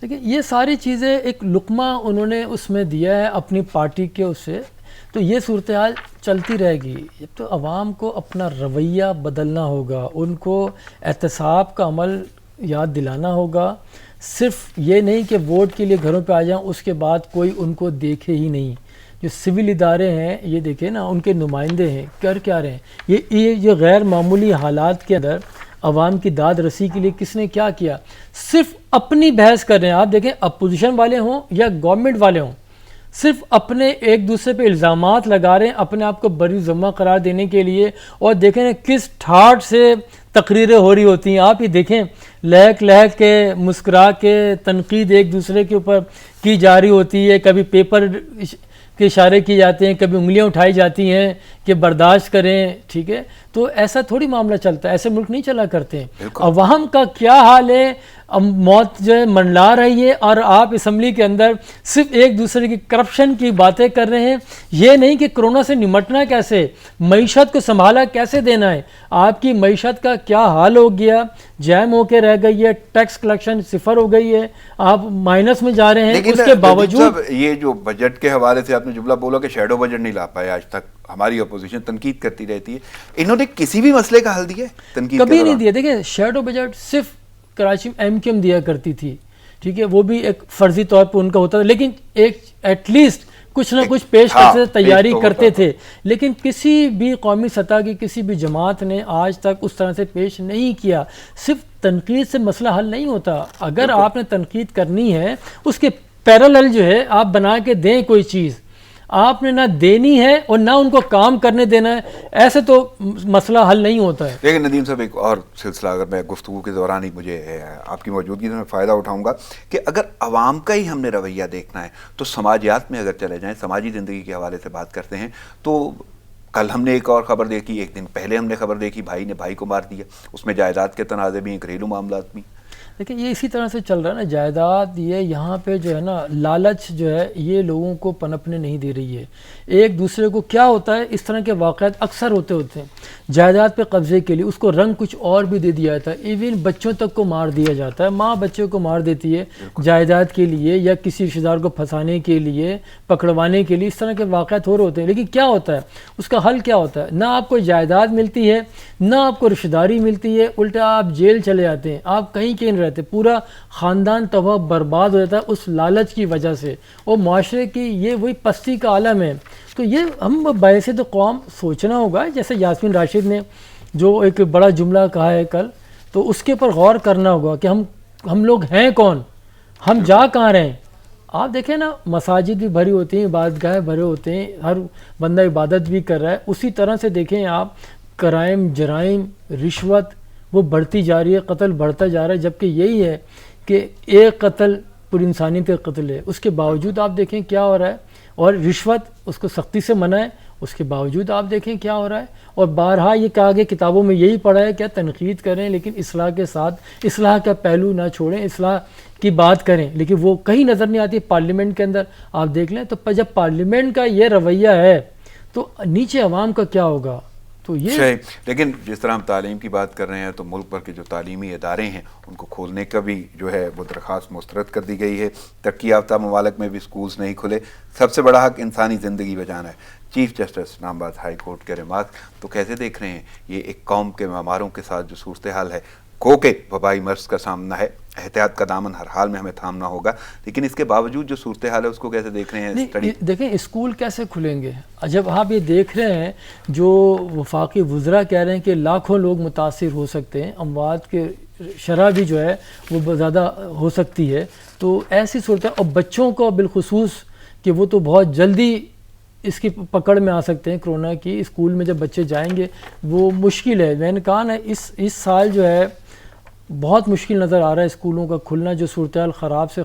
دیکھیں یہ ساری چیزیں ایک لقمہ انہوں نے اس میں دیا ہے اپنی پارٹی کے اس سے, تو یہ صورتحال چلتی رہے گی. جب تو عوام کو اپنا رویہ بدلنا ہوگا, ان کو احتساب کا عمل یاد دلانا ہوگا. صرف یہ نہیں کہ ووٹ کے لیے گھروں پہ آ جائیں اس کے بعد کوئی ان کو دیکھے ہی نہیں. جو سول ادارے ہیں یہ دیکھیں نا, ان کے نمائندے ہیں, کر کیا رہے ہیں. یہ غیر معمولی حالات کے اندر عوام کی داد رسی کے لیے کس نے کیا کیا؟ صرف اپنی بحث کر رہے ہیں. آپ دیکھیں اپوزیشن والے ہوں یا گورنمنٹ والے ہوں, صرف اپنے ایک دوسرے پہ الزامات لگا رہے ہیں اپنے آپ کو بری ذمہ قرار دینے کے لیے. اور دیکھیں کس ٹھاٹ سے تقریریں ہو رہی ہوتی ہیں. آپ ہی دیکھیں لہک لہک کے مسکرا کے تنقید ایک دوسرے کے اوپر کی جا رہی ہوتی ہے. کبھی پیپر کے اشارے کیے جاتے ہیں, کبھی انگلیاں اٹھائی جاتی ہیں کہ برداشت کریں. ٹھیک ہے, تو ایسا تھوڑی معاملہ چلتا ہے, ایسے ملک نہیں چلا کرتے ہیں. عوام کا کیا حال ہے, موت جو ہے منڈلا رہی ہے اور آپ اسمبلی کے اندر صرف ایک دوسرے کی کرپشن کی باتیں کر رہے ہیں. یہ نہیں کہ کرونا سے نمٹنا کیسے, معیشت کو سنبھالا کیسے دینا ہے. آپ کی معیشت کا کیا حال ہو گیا, جیم ہو کے رہ گئی ہے, ٹیکس کلیکشن صفر ہو گئی ہے, آپ مائنس میں جا رہے ہیں. اس کے باوجود یہ جو بجٹ کے حوالے سے آپ نے جملہ بولا کہ شیڈو بجٹ نہیں لا پائے آج تک, ہماری اپوزیشن تنقید کرتی رہتی ہے, انہوں نے کسی بھی مسئلے کا حل دیا ہے؟ تنقید کبھی نہیں دیا. دیکھیں شیڈو بجٹ صرف کراچی میں ایم کیو ایم دیا کرتی تھی, ٹھیک ہے, وہ بھی ایک فرضی طور پہ ان کا ہوتا تھا, لیکن ایک ایٹ لیسٹ کچھ نہ کچھ پیش کرتے تیاری کرتے تھے. لیکن کسی بھی قومی سطح کی کسی بھی جماعت نے آج تک اس طرح سے پیش نہیں کیا. صرف تنقید سے مسئلہ حل نہیں ہوتا. اگر آپ نے تنقید کرنی ہے اس کے پیرالل جو ہے آپ بنا کے دیں کوئی چیز, آپ نے نہ دینی ہے اور نہ ان کو کام کرنے دینا ہے, ایسے تو مسئلہ حل نہیں ہوتا ہے. لیکن ندیم صاحب ایک اور سلسلہ اگر میں گفتگو کے دوران ہی مجھے آپ کی موجودگی سے میں فائدہ اٹھاؤں گا کہ اگر عوام کا ہی ہم نے رویہ دیکھنا ہے تو سماجیات میں اگر چلے جائیں, سماجی زندگی کے حوالے سے بات کرتے ہیں, تو کل ہم نے ایک اور خبر دیکھی, ایک دن پہلے ہم نے خبر دیکھی بھائی نے بھائی کو مار دیا, اس میں جائیداد کے تنازع بھی ہیں, گھریلو معاملات بھی. دیکھیں یہ اسی طرح سے چل رہا ہے نا جائیداد. یہ یہاں پہ جو ہے نا لالچ جو ہے یہ لوگوں کو پنپنے نہیں دے رہی ہے. ایک دوسرے کو کیا ہوتا ہے, اس طرح کے واقعات اکثر ہوتے ہیں جائیداد پہ قبضے کے لیے, اس کو رنگ کچھ اور بھی دے دیا جاتا ہے. ایون بچوں تک کو مار دیا جاتا ہے, ماں بچوں کو مار دیتی ہے جائیداد کے لیے یا کسی رشتہ دار کو پھنسانے کے لیے, پکڑوانے کے لیے. اس طرح کے واقعات ہو رہے ہوتے ہیں. لیکن کیا ہوتا ہے, اس کا حل کیا ہوتا ہے؟ نہ آپ کو جائیداد ملتی ہے, نہ آپ کو رشتہ داری ملتی ہے, الٹا آپ جیل چلے جاتے ہیں, آپ کہیں کہیں رہتے, پورا خاندان تباہ برباد ہو جاتا ہے اس لالچ کی وجہ سے. اور معاشرے کی یہ وہی پستی کا عالم ہے. تو یہ ہم باعث تو قوم سوچنا ہوگا, جیسے یاسمین راشد نے جو ایک بڑا جملہ کہا ہے کل, تو اس کے اوپر غور کرنا ہوگا کہ ہم لوگ ہیں کون, ہم جا کہاں رہے ہیں. آپ دیکھیں نا مساجد بھی بھری ہوتی ہیں, عبادت گاہیں بھرے ہوتے ہیں, ہر بندہ عبادت بھی کر رہا ہے. اسی طرح سے دیکھیں آپ کرائم, جرائم, رشوت, وہ بڑھتی جا رہی ہے، قتل بڑھتا جا رہا ہے، جبکہ یہی ہے کہ ایک قتل پوری انسانیت کا قتل ہے. اس کے باوجود آپ دیکھیں کیا ہو رہا ہے. اور رشوت اس کو سختی سے منع ہے، اس کے باوجود آپ دیکھیں کیا ہو رہا ہے. اور بارہا یہ کہا گیا کتابوں میں یہی پڑھا ہے کیا تنقید کریں لیکن اصلاح کے ساتھ اصلاح کا پہلو نہ چھوڑیں، اصلاح کی بات کریں، لیکن وہ کہیں نظر نہیں آتی. پارلیمنٹ کے اندر آپ دیکھ لیں تو جب پارلیمنٹ کا یہ رویہ ہے تو نیچے عوام کا کیا ہوگا. تو یہ صحیح. لیکن جس طرح ہم تعلیم کی بات کر رہے ہیں تو ملک بھر کے جو تعلیمی ادارے ہیں ان کو کھولنے کا بھی جو ہے وہ درخواست مسترد کر دی گئی ہے. ترقی یافتہ ممالک میں بھی سکولز نہیں کھلے. سب سے بڑا حق انسانی زندگی بچانا ہے. چیف جسٹس اسلام آباد ہائی کورٹ کے ریمارک تو کیسے دیکھ رہے ہیں یہ ایک قوم کے معماروں کے ساتھ جو صورتحال ہے، گو کہ وبائی مرض کا سامنا ہے، احتیاط کا دامن ہر حال میں ہمیں تھامنا ہوگا، لیکن اس کے باوجود جو صورتحال ہے اس کو کیسے دیکھ رہے ہیں؟ دیکھیں اسکول کیسے کھلیں گے جب آپ یہ دیکھ رہے ہیں جو وفاقی وزراء کہہ رہے ہیں کہ لاکھوں لوگ متاثر ہو سکتے ہیں، اموات کے شرح بھی جو ہے وہ زیادہ ہو سکتی ہے. تو ایسی صورت ہے. اور بچوں کو بالخصوص کہ وہ تو بہت جلدی اس کی پکڑ میں آ سکتے ہیں کرونا کی. اسکول میں جب بچے جائیں گے وہ مشکل ہے. میں نے کہا نا اس سال جو ہے بہت مشکل نظر آ رہا ہے اسکولوں کا کھلنا. جو صورتحال خراب سے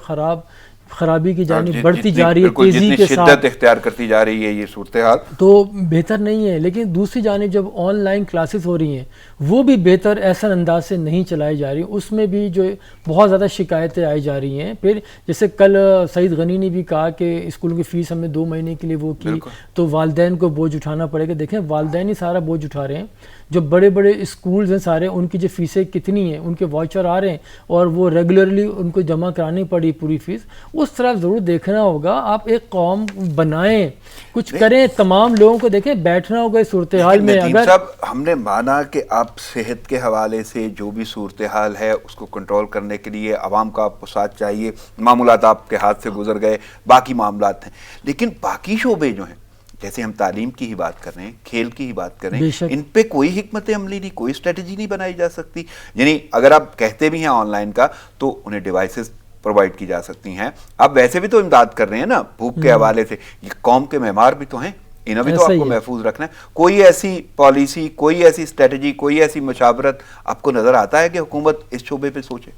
خرابی کی جانب بڑھتی جا رہی ہے تیزی کے ساتھ، شدت اختیار کرتی جا رہی ہے یہ صورتحال، تو بہتر نہیں ہے. لیکن دوسری جانب جب آن لائن کلاسز ہو رہی ہیں وہ بھی بہتر احسن انداز سے نہیں چلائی جا رہی. اس میں بھی جو بہت زیادہ شکایتیں آئی جا رہی ہیں. پھر جیسے کل سعید غنی نے بھی کہا کہ اسکولوں کی فیس ہم نے 2 مہینے کے لیے وہ کی تو والدین کو بوجھ اٹھانا پڑے گا. دیکھیں والدین ہی سارا بوجھ اٹھا رہے ہیں. جو بڑے بڑے اسکولز ہیں سارے، ان کی جو فیسیں کتنی ہیں، ان کے واچر آ رہے ہیں اور وہ ریگولرلی ان کو جمع کرانی پڑی پوری فیس. اس طرف ضرور دیکھنا ہوگا. آپ ایک قوم بنائیں، کچھ کریں، تمام لوگوں کو دیکھیں، بیٹھنا ہوگا اس صورتحال میں. ندیم اگر صاحب ہم نے مانا کہ آپ صحت کے حوالے سے جو بھی صورتحال ہے اس کو کنٹرول کرنے کے لیے عوام کا آپ کو ساتھ چاہیے، معاملات آپ کے ہاتھ سے گزر گئے، باقی معاملات ہیں، لیکن باقی شعبے جو ہیں جیسے ہم تعلیم کی ہی بات کر رہے ہیں، کھیل کی ہی بات کر رہے ہیں، ان پہ کوئی حکمت عملی نہیں، کوئی اسٹریٹجی نہیں بنائی جا سکتی. یعنی اگر آپ کہتے بھی ہیں آن لائن کا تو انہیں ڈیوائسز پرووائڈ کی جا سکتی ہیں. آپ ویسے بھی تو امداد کر رہے ہیں نا بھوک کے حوالے سے. یہ قوم کے معمار بھی تو ہیں، انہیں بھی تو آپ کو محفوظ رکھنا ہے. کوئی ایسی پالیسی، کوئی ایسی اسٹریٹجی، کوئی ایسی مشاورت آپ کو نظر آتا ہے کہ حکومت اس شعبے پہ سوچے؟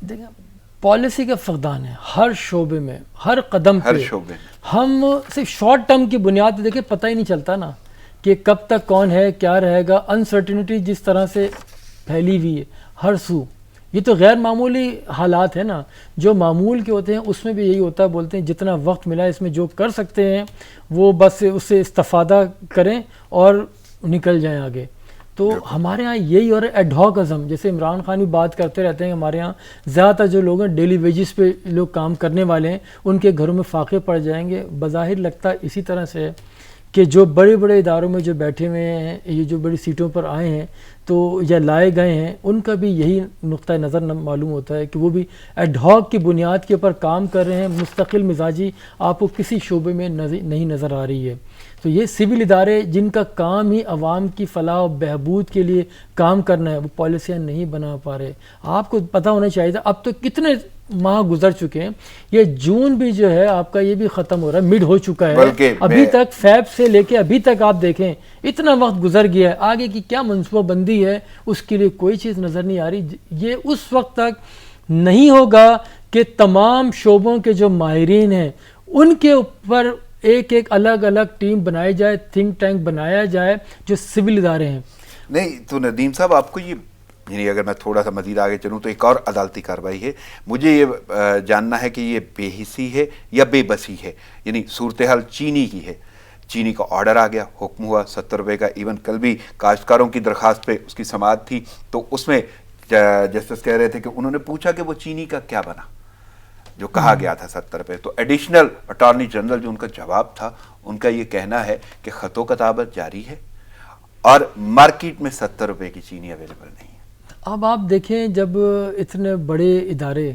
دیکھیں پالیسی کا فقدان ہے ہر شعبے میں، ہر قدم پہ. ہر شعبے میں ہم صرف شارٹ ٹرم کی بنیاد پہ دیکھیں، پتہ ہی نہیں چلتا نا کہ کب تک کون ہے، کیا رہے گا. انسرٹینٹی جس طرح سے پھیلی ہوئی ہے ہر سو، یہ تو غیر معمولی حالات ہیں نا. جو معمول کے ہوتے ہیں اس میں بھی یہی ہوتا ہے، بولتے ہیں جتنا وقت ملا اس میں جو کر سکتے ہیں وہ بس اس سے استفادہ کریں اور نکل جائیں آگے. تو ہمارے ہاں یہی اور ایڈ ہاک ازم، جیسے عمران خان بھی بات کرتے رہتے ہیں، ہمارے ہاں زیادہ تر جو لوگ ہیں ڈیلی ویجز پہ لوگ کام کرنے والے ہیں، ان کے گھروں میں فاقے پڑ جائیں گے. بظاہر لگتا اسی طرح سے ہے کہ جو بڑے بڑے اداروں میں جو بیٹھے ہوئے ہیں، یہ جو بڑی سیٹوں پر آئے ہیں تو یا لائے گئے ہیں، ان کا بھی یہی نقطہ نظر معلوم ہوتا ہے کہ وہ بھی ایڈ ہاک کی بنیاد کے اوپر کام کر رہے ہیں. مستقل مزاجی آپ کو کسی شعبے میں نہیں نظر آ رہی ہے. تو یہ سول ادارے جن کا کام ہی عوام کی فلاح و بہبود کے لیے کام کرنا ہے، وہ پالیسیاں نہیں بنا پا رہے. آپ کو پتہ ہونا چاہیے تھا. اب تو کتنے ماہ گزر چکے ہیں، یہ جون بھی جو ہے آپ کا یہ بھی ختم ہو رہا ہے، مڈ ہو چکا ہے. ابھی تک فیب سے لے کے ابھی تک آپ دیکھیں اتنا وقت گزر گیا ہے. آگے کی کیا منصوبہ بندی ہے اس کے لیے کوئی چیز نظر نہیں آ رہی. یہ اس وقت تک نہیں ہوگا کہ تمام شعبوں کے جو ماہرین ہیں ان کے اوپر ایک ایک الگ الگ ٹیم بنائی جائے، تھنک ٹینک بنایا جائے جو سول ادارے ہیں. نہیں تو ندیم صاحب آپ کو یہ، یعنی اگر میں تھوڑا سا مزید آگے چلوں تو ایک اور عدالتی کارروائی ہے. مجھے یہ جاننا ہے کہ یہ بے حسی ہے یا بے بسی ہے. یعنی صورتحال چینی کی ہے، چینی کا آرڈر آ گیا، حکم ہوا 70 روپے کا. ایون کل بھی کاشتکاروں کی درخواست پہ اس کی سماعت تھی تو اس میں جسٹس کہہ رہے تھے کہ انہوں نے پوچھا کہ وہ چینی کا کیا بنا جو کہا گیا تھا 70 روپے. تو ایڈیشنل اٹارنی جنرل جو ان کا جواب تھا، ان کا یہ کہنا ہے کہ خط و کتابت جاری ہے اور مارکیٹ میں 70 روپے کی چینی اویلیبل نہیں ہے. اب آپ دیکھیں جب اتنے بڑے ادارے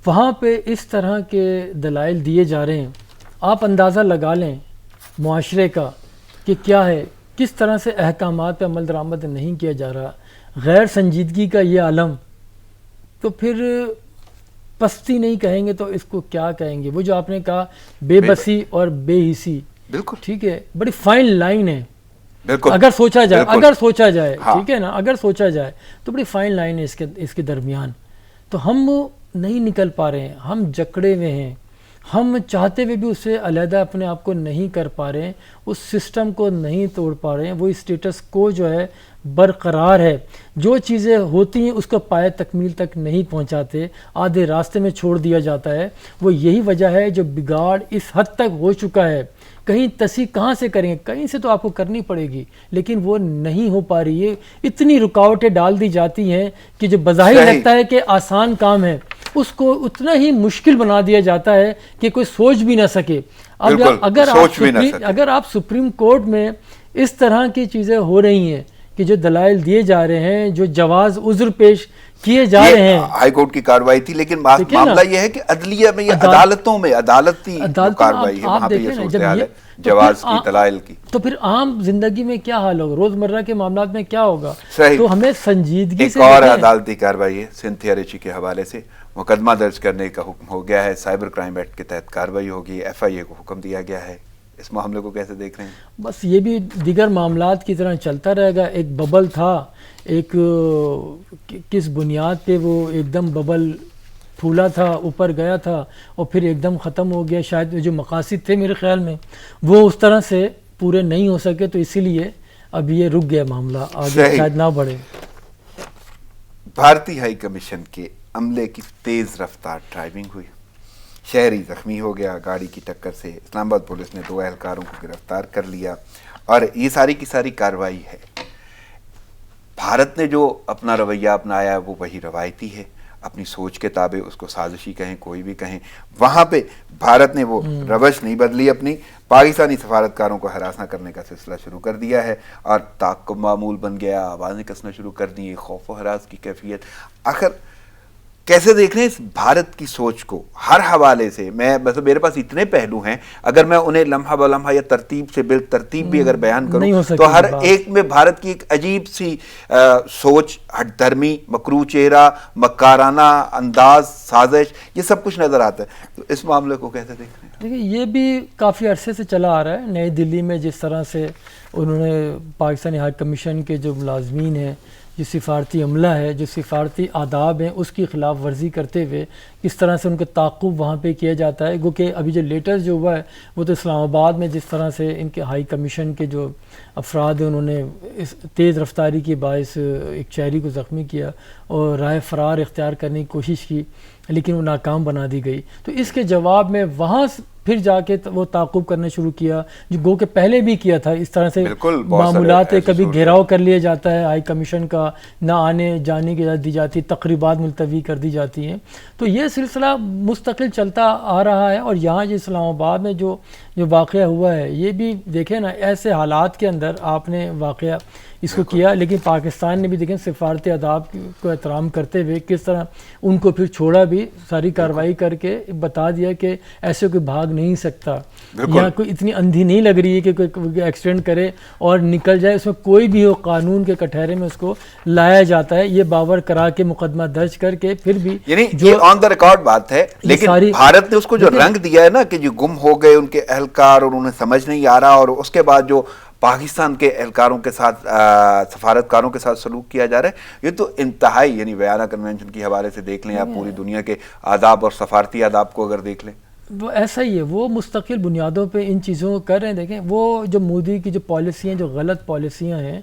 وہاں پہ اس طرح کے دلائل دیے جا رہے ہیں، آپ اندازہ لگا لیں معاشرے کا کہ کیا ہے، کس طرح سے احکامات پہ عمل درآمد نہیں کیا جا رہا، غیر سنجیدگی کا یہ عالم. تو پھر پستی نہیں کہیں گے تو اس کو کیا کہیں گے؟ وہ جو آپ نے کہا بے بسی اور بے حسی، بالکل ٹھیک ہے، بڑی فائن لائن ہے. بالکل اگر سوچا جائے، بالکل. اگر سوچا جائے ہاں. ٹھیک ہے نا، اگر سوچا جائے تو بڑی فائن لائن ہے اس کے درمیان. تو ہم نہیں نکل پا رہے ہیں، ہم جکڑے ہوئے ہیں، ہم چاہتے ہوئے بھی اس سے علیحدہ اپنے آپ کو نہیں کر پا رہے ہیں، اس سسٹم کو نہیں توڑ پا رہے ہیں، وہ اسٹیٹس کو جو ہے برقرار ہے. جو چیزیں ہوتی ہیں اس کو پائے تکمیل تک نہیں پہنچاتے، آدھے راستے میں چھوڑ دیا جاتا ہے. وہ یہی وجہ ہے جو بگاڑ اس حد تک ہو چکا ہے. کہیں تصحیح کہاں سے کریں گے؟ کہیں سے تو آپ کو کرنی پڑے گی، لیکن وہ نہیں ہو پا رہی ہے. اتنی رکاوٹیں ڈال دی جاتی ہیں کہ جو بظاہر صحیح. لگتا ہے کہ آسان کام ہے، اس کو اتنا ہی مشکل بنا دیا جاتا ہے کہ کوئی سوچ بھی نہ سکے. بالکل، سوچ بھی نہ سکے. اگر آپ سپریم کورٹ میں اس طرح کی چیزیں ہو رہی ہیں کہ جو دلائل دیے جا رہے ہیں، جو جواز عذر پیش کیے جا رہے ہیں، ہائی کورٹ کی کارروائی تھی، لیکن معاملہ یہ ہے کہ عدلیہ میں، یہ عدالتوں میں عدالتی کارروائی ہے، وہاں پہ یہ صورتحال ہے جواز کی، دلائل کی. تو پھر عام زندگی میں کیا حال ہوگا، روزمرہ کے معاملات میں کیا ہوگا؟ صحیح. تو ہمیں سنجیدگی سے ایک اور عدالتی کارروائی ہے سنتھیا ریچی کے حوالے سے، مقدمہ درج کرنے کا حکم ہو گیا ہے، سائبر کرائم ایکٹ کے تحت کارروائی ہوگی، ایف آئی اے کو حکم دیا گیا ہے. اس معاملے کو کیسے دیکھ رہے ہیں؟ بس یہ بھی دیگر معاملات کی طرح چلتا رہے گا. ایک ببل تھا، ایک کس بنیاد پہ وہ ایک دم ببل پھولا تھا، اوپر گیا تھا اور پھر ایک دم ختم ہو گیا. شاید جو مقاصد تھے میرے خیال میں وہ اس طرح سے پورے نہیں ہو سکے، تو اسی لیے اب یہ رک گیا معاملہ، آگے شاید نہ بڑھے. بھارتی ہائی کمیشن کے عملے کی تیز رفتار ڈرائیونگ ہوئی، شہری زخمی ہو گیا گاڑی کی ٹکر سے. اسلام آباد پولیس نے 2 اہلکاروں کو گرفتار کر لیا، اور یہ ساری کی ساری کارروائی ہے. بھارت نے جو اپنا رویہ اپنایا ہے وہ وہی روایتی ہے، اپنی سوچ کے تابع، اس کو سازشی کہیں کوئی بھی کہیں. وہاں پہ بھارت نے وہ روش نہیں بدلی اپنی. پاکستانی سفارتکاروں کو ہراساں کرنے کا سلسلہ شروع کر دیا ہے، اور تعاقب معمول بن گیا، آوازیں کسنا شروع کر دی، خوف و ہراس کی کیفیت. آخر کیسے دیکھ رہے ہیں اس بھارت کی سوچ کو ہر حوالے سے؟ میرے پاس اتنے پہلو ہیں، اگر میں انہیں لمحہ بلمحہ یا ترتیب سے بالترتیب بھی اگر بیان کروں تو ہر ایک میں بھارت کی ایک عجیب سی سوچ، ہٹ دھرمی، مکروہ چہرہ، مکارانہ انداز، سازش، یہ سب کچھ نظر آتا ہے. تو اس معاملے کو کیسے دیکھ رہے ہیں؟ دیکھیے یہ بھی کافی عرصے سے چلا آ رہا ہے. نئی دلی میں جس طرح سے انہوں نے پاکستانی ہائی کمیشن کے جو ملازمین ہیں، جو سفارتی عملہ ہے، جو سفارتی آداب ہیں، اس کی خلاف ورزی کرتے ہوئے کس طرح سے ان کا تعاقب وہاں پہ کیا جاتا ہے. گو کہ ابھی جو لیٹسٹ جو ہوا ہے وہ تو اسلام آباد میں جس طرح سے ان کے ہائی کمیشن کے جو افراد ہیں انہوں نے اس تیز رفتاری کے باعث ایک شہری کو زخمی کیا اور راہ فرار اختیار کرنے کی کوشش کی، لیکن وہ ناکام بنا دی گئی. تو اس کے جواب میں وہاں پھر جا کے وہ تعاقب کرنا شروع کیا، جو گو کہ پہلے بھی کیا تھا. اس طرح سے معاملات کبھی گھیراؤ کر لیا جاتا ہے ہائی کمیشن کا، نہ آنے جانے کی اجازت دی جاتی، تقریبات ملتوی کر دی جاتی ہیں. تو یہ سلسلہ مستقل چلتا آ رہا ہے. اور یہاں جو اسلام آباد میں جو واقعہ ہوا ہے، یہ بھی دیکھیں نا، ایسے حالات کے اندر آپ نے واقعہ اس کو کیا، لیکن پاکستان نے بھی دیکھیں سفارتی آداب کو احترام کرتے ہوئے کس طرح ان کو پھر چھوڑا بھی، ساری کارروائی کر کے بتا دیا کہ ایسے کوئی بھاگ نہیں سکتا، یا کوئی اتنی اندھی نہیں لگ رہی ہے کہ کوئی ایکسیڈنٹ کرے اور نکل جائے. اس میں کوئی بھی ہو، قانون کے کٹہرے میں اس کو لایا جاتا ہے. یہ باور کرا کے مقدمہ درج کر کے پھر بھی، یعنی یہ آن دا ریکارڈ بات ہے. لیکن بھارت نے اس کو جو رنگ دیا ہے نا کہ جو گم ہو گئے ان کے اہلکار اور انہیں سمجھ نہیں آ رہا، اور اس کے بعد جو پاکستان کے اہلکاروں کے ساتھ، سفارتکاروں کے ساتھ سلوک کیا جا رہا ہے، یہ تو انتہائی، یعنی ویانا کنونشن کی حوالے سے دیکھ لیں، آپ پوری دنیا کے آداب اور سفارتی آداب کو اگر دیکھ لیں، وہ ایسا ہی ہے. وہ مستقل بنیادوں پہ ان چیزوں کو کر رہے ہیں. دیکھیں وہ جو مودی کی جو پالیسیاں، جو غلط پالیسیاں ہیں،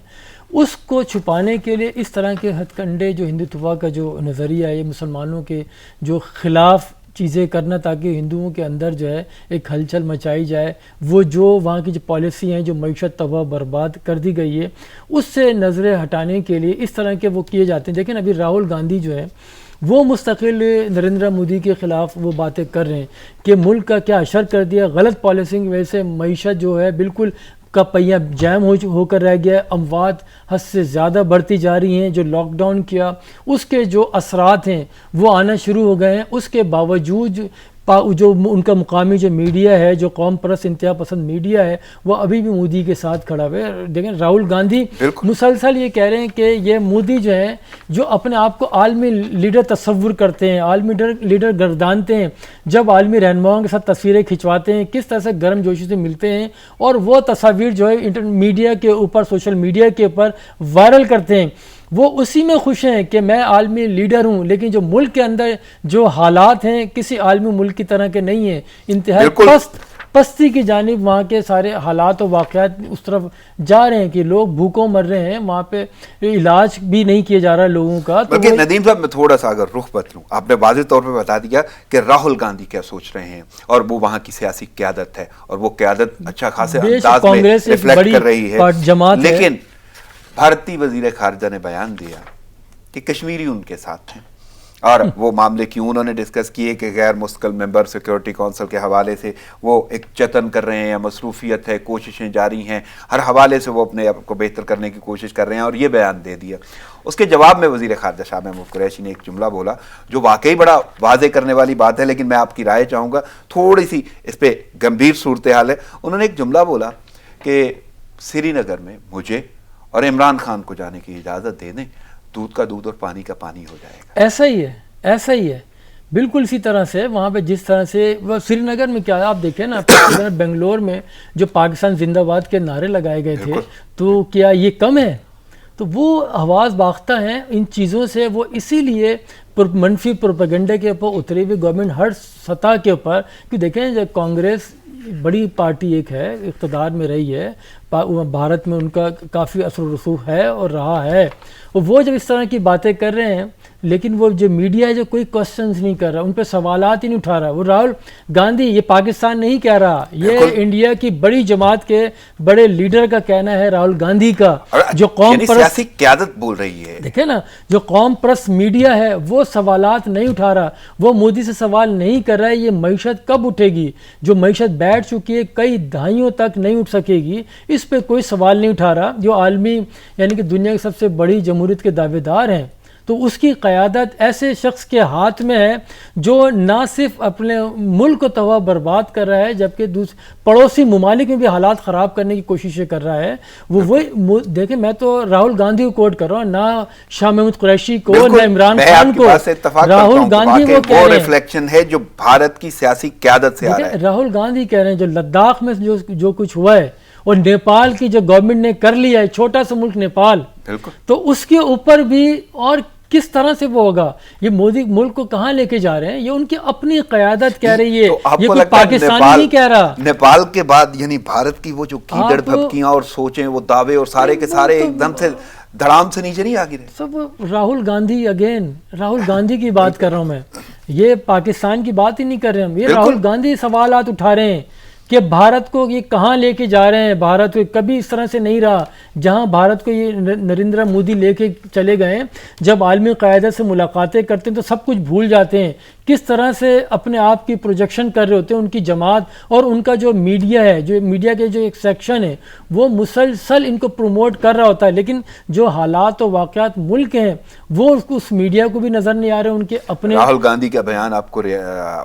اس کو چھپانے کے لیے اس طرح کے ہتھ کنڈے، جو ہندوتوا کا جو نظریہ ہے، یہ مسلمانوں کے جو خلاف چیزیں کرنا تاکہ ہندوؤں کے اندر جو ہے ایک ہلچل مچائی جائے. وہ جو وہاں کی جو پالیسی ہیں، جو معیشت تباہ برباد کر دی گئی ہے، اس سے نظریں ہٹانے کے لیے اس طرح کے وہ کیے جاتے ہیں. لیکن ابھی راہل گاندھی جو ہے وہ مستقل نریندر مودی کے خلاف وہ باتیں کر رہے ہیں کہ ملک کا کیا اشر کر دیا، غلط پالیسی کی وجہ سے معیشت جو ہے بالکل کا پہیہ جیم ہو کر رہ گیا ہے، اموات حد سے زیادہ بڑھتی جا رہی ہیں. جو لاک ڈاؤن کیا اس کے جو اثرات ہیں وہ آنا شروع ہو گئے ہیں. اس کے باوجود جو ان کا مقامی جو میڈیا ہے, جو قوم پرست انتہا پسند میڈیا ہے, وہ ابھی بھی مودی کے ساتھ کھڑا ہے. دیکھیں راہل گاندھی مسلسل یہ کہہ رہے ہیں کہ یہ مودی جو ہے, جو اپنے آپ کو عالمی لیڈر تصور کرتے ہیں, عالمی لیڈر گردانتے ہیں, جب عالمی رہنماؤں کے ساتھ تصویریں کھنچواتے ہیں, کس طرح سے گرم جوشی سے ملتے ہیں, اور وہ تصاویر جو ہے میڈیا کے اوپر, سوشل میڈیا کے اوپر وائرل کرتے ہیں, وہ اسی میں خوش ہیں کہ میں عالمی لیڈر ہوں. لیکن جو ملک کے اندر جو حالات ہیں کسی عالمی ملک کی طرح کے نہیں ہیں, انتہائی پستی کی جانب وہاں کے سارے حالات و واقعات اس طرف جا رہے ہیں کہ لوگ بھوکوں مر رہے ہیں, وہاں پہ علاج بھی نہیں کیا جا رہا لوگوں کا. بلکہ ندیم صاحب میں تھوڑا سا اگر رخ بدلوں, آپ نے واضح طور پہ بتا دیا کہ راہل گاندھی کیا سوچ رہے ہیں, اور وہ وہاں کی سیاسی قیادت ہے, اور وہ قیادت اچھا خاصے انداز میں ریفلیکٹ کر رہی ہے. لیکن بھارتی وزیر خارجہ نے بیان دیا کہ کشمیری ان کے ساتھ ہیں, اور وہ معاملے کیوں انہوں نے ڈسکس کیے کہ غیر مستقل ممبر سیکورٹی کونسل کے حوالے سے وہ ایک جتن کر رہے ہیں, یا مصروفیت ہے, کوششیں جاری ہیں, ہر حوالے سے وہ اپنے آپ کو بہتر کرنے کی کوشش کر رہے ہیں, اور یہ بیان دے دیا. اس کے جواب میں وزیر خارجہ شاہ محمود قریشی نے ایک جملہ بولا جو واقعی بڑا واضح کرنے والی بات ہے, لیکن میں آپ کی رائے چاہوں گا, تھوڑی سی اس پہ گمبھیر صورتحال ہے. انہوں نے ایک جملہ بولا کہ سری نگر میں مجھے اور عمران خان کو جانے کی اجازت دے دیں, دودھ کا دودھ اور پانی کا پانی ہو جائے گا. ایسا ہی ہے بالکل اسی طرح سے وہاں پہ جس طرح سے سری نگر میں کیا آپ دیکھیں نا, بنگلور میں جو پاکستان زندہ باد کے نعرے لگائے گئے تھے, تو کیا یہ کم ہے؟ تو وہ آواز باختہ ہیں ان چیزوں سے. وہ اسی لیے منفی پروپیگنڈے کے اوپر اتری ہوئی گورنمنٹ ہر سطح کے اوپر, کہ دیکھیں جب کانگریس بڑی پارٹی ایک ہے, اقتدار میں رہی ہے بھارت میں, ان کا کافی اثر و رسوخ ہے اور رہا ہے, وہ جب اس طرح کی باتیں کر رہے ہیں, لیکن وہ جو میڈیا ہے جو کوئی کوسچنز نہیں کر رہا, ان پہ سوالات ہی نہیں اٹھا رہا. وہ راہل گاندھی یہ پاکستان نہیں کہہ رہا, یہ انڈیا کی بڑی جماعت کے بڑے لیڈر کا کہنا ہے, راہل گاندھی کا, جو قوم پرست سیاسی قیادت بول رہی ہے. دیکھیں نا, جو قوم پرست میڈیا ہے وہ سوالات نہیں اٹھا رہا, وہ مودی سے سوال نہیں کر رہا ہے یہ معیشت کب اٹھے گی, جو معیشت بیٹھ چکی ہے کئی دہائیوں تک نہیں اٹھ سکے گی, اس پہ کوئی سوال نہیں اٹھا رہا. جو عالمی یعنی کہ دنیا کی سب سے بڑی جمہوریت کے دعوے دار ہیں, تو اس کی قیادت ایسے شخص کے ہاتھ میں ہے جو نہ صرف اپنے ملک کو تباہ برباد کر رہا ہے, جبکہ پڑوسی ممالک میں بھی حالات خراب کرنے کی کوششیں کر رہا ہے. وہ دیکھیں, میں تو راہل گاندھی کو کوٹ کر رہا ہوں, نہ شاہ محمود قریشی کو, نہ عمران خان کو. راہل گاندھی وہ کہہ رہے ہیں, ریفلیکشن ہے جو بھارت کی سیاسی قیادت سے آ رہا ہے. راہل گاندھی کہہ رہے ہیں جو لداخ میں جو کچھ ہوا ہے, اور نیپال کی جو گورنمنٹ نے کر لیا ہے, چھوٹا سا ملک نیپال, تو اس کے اوپر بھی اور کس طرح سے وہ ہوگا. یہ مودی ملک کو کہاں لے کے جا رہے ہیں, یہ ان کی اپنی قیادت کہہ رہی ہے, یہ کوئی پاکستانی نہیں کہہ رہا. نیپال کے بعد یعنی بھارت کی وہ جو کیڑ بھبکیاں اور سوچیں, وہ دعوے اور سارے کے سارے ایک دم سے دھڑام سے نیچے نہیں آ گئے سب. راہل گاندھی راہل گاندھی کی بات کر رہا ہوں میں, یہ پاکستان کی بات ہی نہیں کر رہے ہم. یہ راہل گاندھی سوالات اٹھا رہے ہیں کہ بھارت کو یہ کہاں لے کے جا رہے ہیں. بھارت کبھی اس طرح سے نہیں رہا جہاں بھارت کو یہ نریندر مودی لے کے چلے گئے. جب عالمی قیادت سے ملاقاتیں کرتے ہیں تو سب کچھ بھول جاتے ہیں, کس طرح سے اپنے آپ کی پروجیکشن کر رہے ہوتے ہیں. ان کی جماعت اور ان کا جو میڈیا ہے, جو میڈیا کے جو ایک سیکشن ہے, وہ مسلسل ان کو پروموٹ کر رہا ہوتا ہے, لیکن جو حالات و واقعات ملک ہیں وہ اس میڈیا کو بھی نظر نہیں آ رہے. ان کے اپنے راہل گاندھی کا بیان آپ کو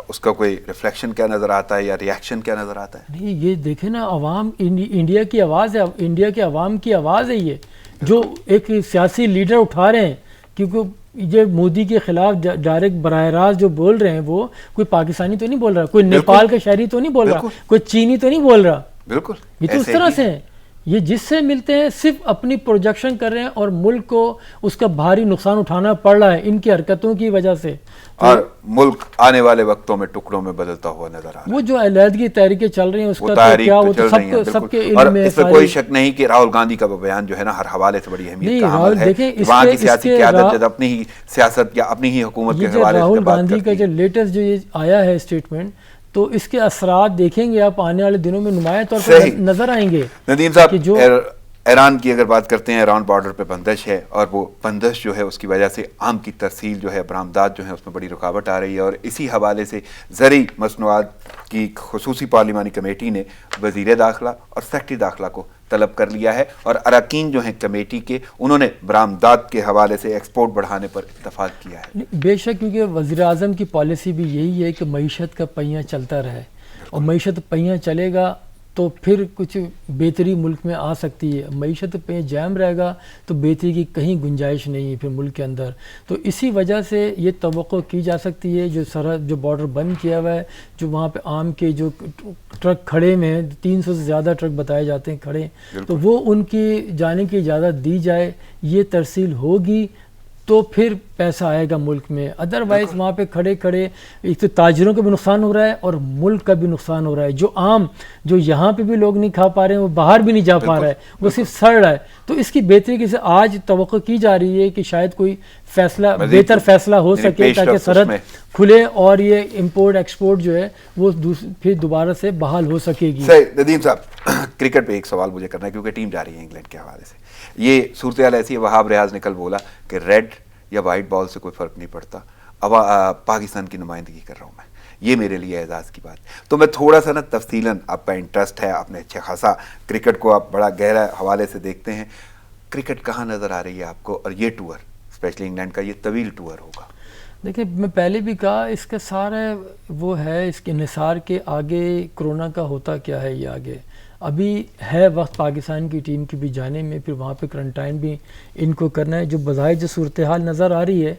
اس کا کوئی ریفلیکشن کیا نظر آتا ہے یا ریاکشن کیا نظر آتا ہے؟ نہیں, یہ دیکھیں نا, عوام انڈیا کی آواز ہے, انڈیا کے عوام کی آواز ہے, یہ جو ایک سیاسی لیڈر اٹھا رہے ہیں. کیونکہ یہ مودی کے خلاف ڈائریکٹ براہ راست جو بول رہے ہیں وہ کوئی پاکستانی تو نہیں بول رہا, کوئی نیپال کا شہری تو نہیں بول رہا, کوئی چینی تو نہیں بول رہا. بالکل یہ تو اس طرح سے ہیں. یہ جس سے ملتے ہیں صرف اپنی پروجیکشن کر رہے ہیں, اور ملک کو اس کا بھاری نقصان اٹھانا پڑ رہا ہے ان کی حرکتوں کی وجہ سے. اور ملک آنے والے وقتوں میں ٹکڑوں میں بدلتا ہوا نظر آ رہا ہے. وہ جو علیحدگی تحریکیں چل رہی ہیں اس کا تو کیا, وہ تو سب کے علم میں ہے. اس میں کوئی شک نہیں کہ راہل گاندھی کا بیان جو ہے نا ہر حوالے سے بڑی اہمیت کا حامل ہے. وہاں کی سیاسی قیادت جب اپنی ہی سیاست یا اپنی ہی حکومت کے حوالے سے راہل گاندھی کا جو لیٹسٹ جو یہ آیا ہے اسٹیٹمنٹ, تو اس کے اثرات دیکھیں گے آپ آنے والے دنوں میں نمایاں طور پر نظر آئیں گے. ندیم صاحب, ایران کی اگر بات کرتے ہیں, ایران بارڈر پہ بندش ہے, اور وہ بندش جو ہے اس کی وجہ سے عام کی ترسیل جو ہے, برآمدات جو ہیں اس میں بڑی رکاوٹ آ رہی ہے. اور اسی حوالے سے زرعی مصنوعات کی خصوصی پارلیمانی کمیٹی نے وزیر داخلہ اور سیکرٹری داخلہ کو طلب کر لیا ہے، اور اراکین جو ہیں کمیٹی کے انہوں نے برآمدات کے حوالے سے ایکسپورٹ بڑھانے پر اتفاق کیا ہے۔ بے شک، کیونکہ وزیر اعظم کی پالیسی بھی یہی ہے کہ معیشت کا پہیہ چلتا رہے، اور معیشت پہیہ چلے گا تو پھر کچھ بہتری ملک میں آ سکتی ہے۔ معیشت پہ جام رہے گا تو بہتری کی کہیں گنجائش نہیں ہے پھر ملک کے اندر۔ تو اسی وجہ سے یہ توقع کی جا سکتی ہے، جو سرحد جو بارڈر بند کیا ہوا ہے، جو وہاں پہ عام کے جو ٹرک کھڑے میں ہیں، 300 سے زیادہ ٹرک بتائے جاتے ہیں کھڑے، تو وہ ان کی جانے کی اجازت دی جائے، یہ ترسیل ہوگی تو پھر پیسہ آئے گا ملک میں۔ ادروائز وہاں پہ کھڑے ایک تو تاجروں کا بھی نقصان ہو رہا ہے اور ملک کا بھی نقصان ہو رہا ہے۔ جو یہاں پہ بھی لوگ نہیں کھا پا رہے ہیں، وہ باہر بھی نہیں جا پا رہا ہے، وہ صرف سڑ رہا ہے۔ تو اس کی بہتری کی سے آج توقع کی جا رہی ہے کہ شاید کوئی فیصلہ، بہتر فیصلہ ہو سکے تاکہ سرحد کھلے اور یہ امپورٹ ایکسپورٹ جو ہے وہ پھر دوبارہ سے بحال ہو سکے گی۔ ندیم صاحب، کرکٹ پہ ایک سوال مجھے کرنا ہے کیونکہ ٹیم جا رہی ہے انگلینڈ کے حوالے سے۔ یہ صورتحال ایسی ہے، وہاب ریاض نے کل بولا کہ ریڈ یا وائٹ بال سے کوئی فرق نہیں پڑتا، اب پاکستان کی نمائندگی کر رہا ہوں میں، یہ میرے لیے اعزاز کی بات۔ تو میں تھوڑا سا نا تفصیلاً، آپ کا انٹرسٹ ہے، آپ نے اچھا خاصا کرکٹ کو آپ بڑا گہرا حوالے سے دیکھتے ہیں، کرکٹ کہاں نظر آ رہی ہے آپ کو؟ اور یہ ٹور اسپیشلی انگلینڈ کا یہ طویل ٹور ہوگا؟ دیکھیں، میں پہلے بھی کہا، اس کا سارا وہ ہے، اس کے انحصار کے آگے کرونا کا ہوتا کیا ہے، یہ آگے ابھی ہے وقت پاکستان کی ٹیم کی بھی جانے میں، پھر وہاں پہ کرنٹائن بھی ان کو کرنا ہے۔ جو بظاہر جو صورتحال نظر آ رہی ہے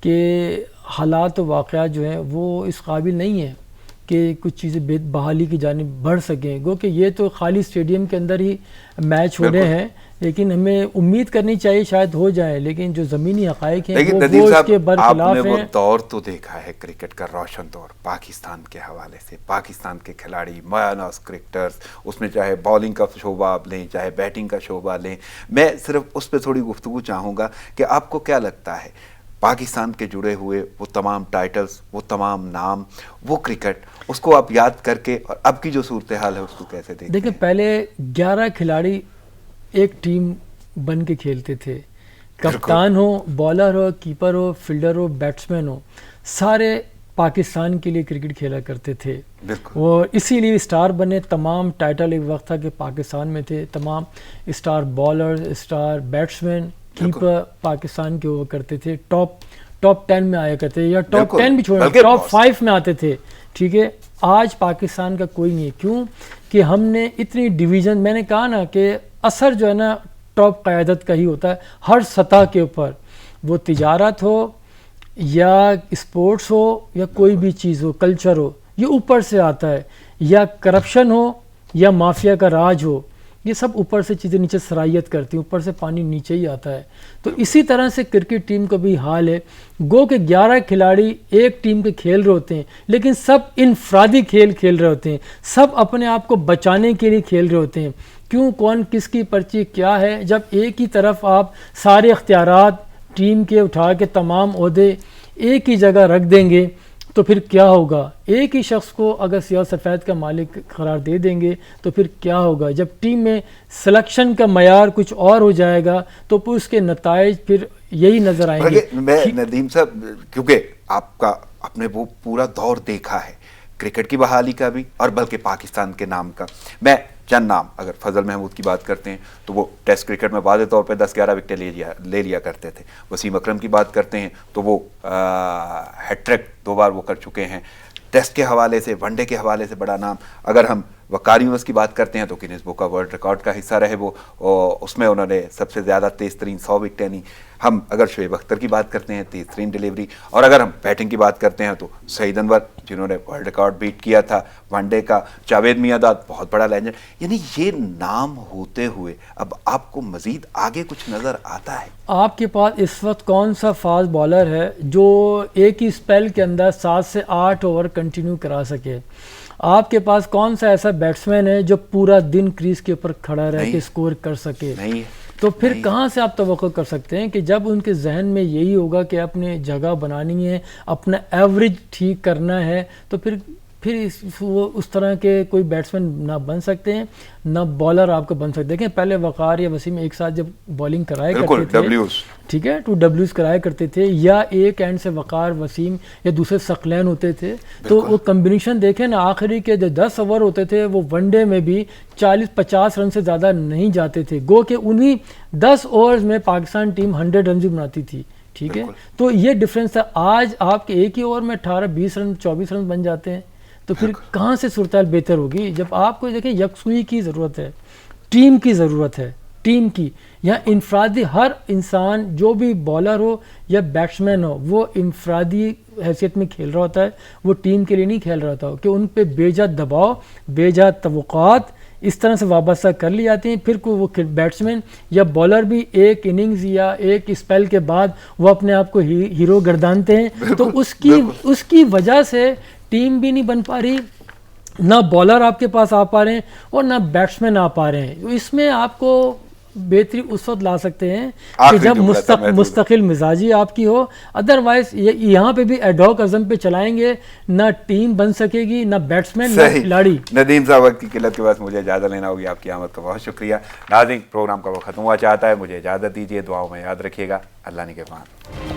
کہ حالات و واقعات جو ہیں وہ اس قابل نہیں ہیں کہ کچھ چیزیں بحالی کی جانب بڑھ سکیں، گو کہ یہ تو خالی اسٹیڈیم کے اندر ہی میچ ہو رہے ہیں، لیکن ہمیں امید کرنی چاہیے شاید ہو جائیں، لیکن جو زمینی حقائق ہیں وہ اس کے برخلاف ہیں۔ آپ نے وہ دور تو دیکھا ہے کرکٹ کا، روشن دور پاکستان کے حوالے سے، پاکستان کے کھلاڑی مایاناز کرکٹرز، اس میں چاہے بالنگ کا شعبہ آپ لیں چاہے بیٹنگ کا شعبہ لیں، میں صرف اس پہ تھوڑی گفتگو چاہوں گا کہ آپ کو کیا لگتا ہے پاکستان کے جڑے ہوئے وہ تمام ٹائٹلز، وہ تمام نام، وہ کرکٹ، اس کو آپ یاد کر کے اور اب کی جو صورتحال ہے اس کو کیسے دیکھتے ہیں؟ دیکھیں، پہلے 11 کھلاڑی ایک ٹیم بن کے کھیلتے تھے، کپتان ہو، بالر ہو، کیپر ہو، فیلڈر ہو، بیٹسمین ہو، سارے پاکستان کے لیے کرکٹ کھیلا کرتے تھے۔ وہ اسی لیے اسٹار بنے، تمام ٹائٹل ایک وقت تھا کہ پاکستان میں تھے، تمام star bowler, star batsman, keeper Pakistan کے ہوا کرتے تھے، ٹاپ 10 میں آیا کرتے تھے، یا ٹاپ 10 بھی چھوڑا، ٹاپ 5 میں آتے تھے، ٹھیک ہے۔ آج پاکستان کا کوئی نہیں ہے، کیوں کہ ہم نے اتنی ڈویژن، میں نے کہا نا کہ اثر جو ہے نا ٹاپ قیادت کا ہی ہوتا ہے ہر سطح کے اوپر، وہ تجارت ہو یا اسپورٹس ہو یا کوئی بھی چیز ہو، کلچر ہو، یہ اوپر سے آتا ہے، یا کرپشن ہو یا مافیا کا راج ہو، یہ سب اوپر سے چیزیں نیچے سرائیت کرتی ہیں، اوپر سے پانی نیچے ہی آتا ہے۔ تو اسی طرح سے کرکٹ ٹیم کا بھی حال ہے، گو کہ 11 کھلاڑی ایک ٹیم کے کھیل رہے ہوتے ہیں، لیکن سب انفرادی کھیل کھیل رہے ہوتے ہیں، سب اپنے آپ کو بچانے کے لیے کھیل رہے ہوتے ہیں۔ کیوں، کون کس کی پرچی کیا ہے؟ جب ایک ہی طرف آپ سارے اختیارات ٹیم کے اٹھا کے تمام عہدے ایک ہی جگہ رکھ دیں گے تو پھر کیا ہوگا؟ ایک ہی شخص کو اگر سیاہ سفید کا مالک قرار دے دیں گے تو پھر کیا ہوگا؟ جب ٹیم میں سلیکشن کا معیار کچھ اور ہو جائے گا تو پھر اس کے نتائج پھر یہی نظر آئیں گے۔ میں ندیم صاحب، کیونکہ آپ نے وہ پورا دور دیکھا ہے کرکٹ کی بحالی کا بھی اور بلکہ پاکستان کے نام کا، میں چند نام، اگر فضل محمود کی بات کرتے ہیں تو وہ ٹیسٹ کرکٹ میں واضح طور پہ 10-11 وکٹیں لے لیا کرتے تھے، وسیم اکرم کی بات کرتے ہیں تو وہ ہیٹ ٹرک 2 بار وہ کر چکے ہیں، ٹیسٹ کے حوالے سے، ون ڈے کے حوالے سے بڑا نام۔ اگر ہم وقار یونس کی بات کرتے ہیں تو Guinness book of world record کا حصہ رہے وہ، اس میں انہوں نے سب سے زیادہ تیز ترین 100 وکٹیں لیں۔ ہم اگر شعیب اختر کی بات کرتے ہیں، تیز ترین ڈیلیوری، اور اگر ہم بیٹنگ کی بات کرتے ہیں تو سعید انور جنہوں نے ورلڈ ریکارڈ بیٹ کیا تھا ون ڈے کا، جاوید میاں بہت بڑا لیجنڈ، یعنی یہ نام ہوتے ہوئے اب آپ کو مزید آگے کچھ نظر آتا ہے؟ آپ کے پاس اس وقت کون سا فاسٹ بالر ہے جو ایک ہی اسپیل کے اندر 7 سے 8 اوور کنٹینیو کرا سکے؟ آپ کے پاس کون سا ایسا بیٹسمین ہے جو پورا دن کریز کے اوپر کھڑا رہ کے اسکور کر سکے؟ تو پھر کہاں سے آپ توقع کر سکتے ہیں کہ جب ان کے ذہن میں یہی ہوگا کہ اپنے جگہ بنانی ہے، اپنا ایوریج ٹھیک کرنا ہے، تو پھر پھر وہ اس طرح کے کوئی بیٹسمین نہ بن سکتے ہیں نہ بالر آپ کو بن سکتے. دیکھیں پہلے وقار یا وسیم ایک ساتھ جب بالنگ کرایا کرتے تھے, ٹھیک ہے, 2 ڈبلیوز کرایا کرتے تھے, یا ایک اینڈ سے وقار وسیم یا دوسرے ثقلین ہوتے تھے, تو وہ کمبینیشن دیکھیں نا, آخری کے جو 10 اوور ہوتے تھے وہ ون ڈے میں بھی 40-50 رن سے زیادہ نہیں جاتے تھے, گو کہ انہی 10 اوورز میں پاکستان ٹیم 100 رنز بھی بناتی تھی, ٹھیک ہے. تو یہ ڈفرینس ہے. آج آپ کے ایک ہی اوور میں 18-20 رن 24 رن بن جاتے ہیں, تو پھر کہاں سے صورتحال بہتر ہوگی؟ جب آپ کو دیکھیں یکسوئی کی ضرورت ہے, ٹیم کی ضرورت ہے, ٹیم کی, یا انفرادی, ہر انسان جو بھی بالر ہو یا بیٹسمین ہو وہ انفرادی حیثیت میں کھیل رہا ہوتا ہے, وہ ٹیم کے لیے نہیں کھیل رہا ہوتا, کہ ان پہ بے جا دباؤ, بے جا توقعات اس طرح سے وابستہ کر لی جاتی ہیں. پھر کوئی وہ بیٹسمین یا بالر بھی ایک اننگز یا ایک اسپیل کے بعد وہ اپنے آپ کو ہیرو گردانتے ہیں, تو اس کی وجہ سے ٹیم بھی نہیں بن پا رہی, نہ بالر آپ کے پاس آ پا رہے ہیں اور نہ بیٹسمین آ پا رہے ہیں. اس میں آپ کو بہتری اس وقت لا سکتے ہیں کہ جب مستقل مزاجی آپ کی ہو, ادروائز یہاں پہ بھی ایڈاک ازم پہ چلائیں گے, نہ ٹیم بن سکے گی نہ بیٹسمین نہ کھلاڑی. ندیم صاحب وقت کی قلت کے بعد مجھے اجازت لینا ہوگی, آپ کی آمد کا بہت شکریہ. ناظرین پروگرام کا وہ ختم ہوا چاہتا ہے, مجھے اجازت دیجیے, دعاؤں میں یاد رکھیے گا. اللہ نگہبان.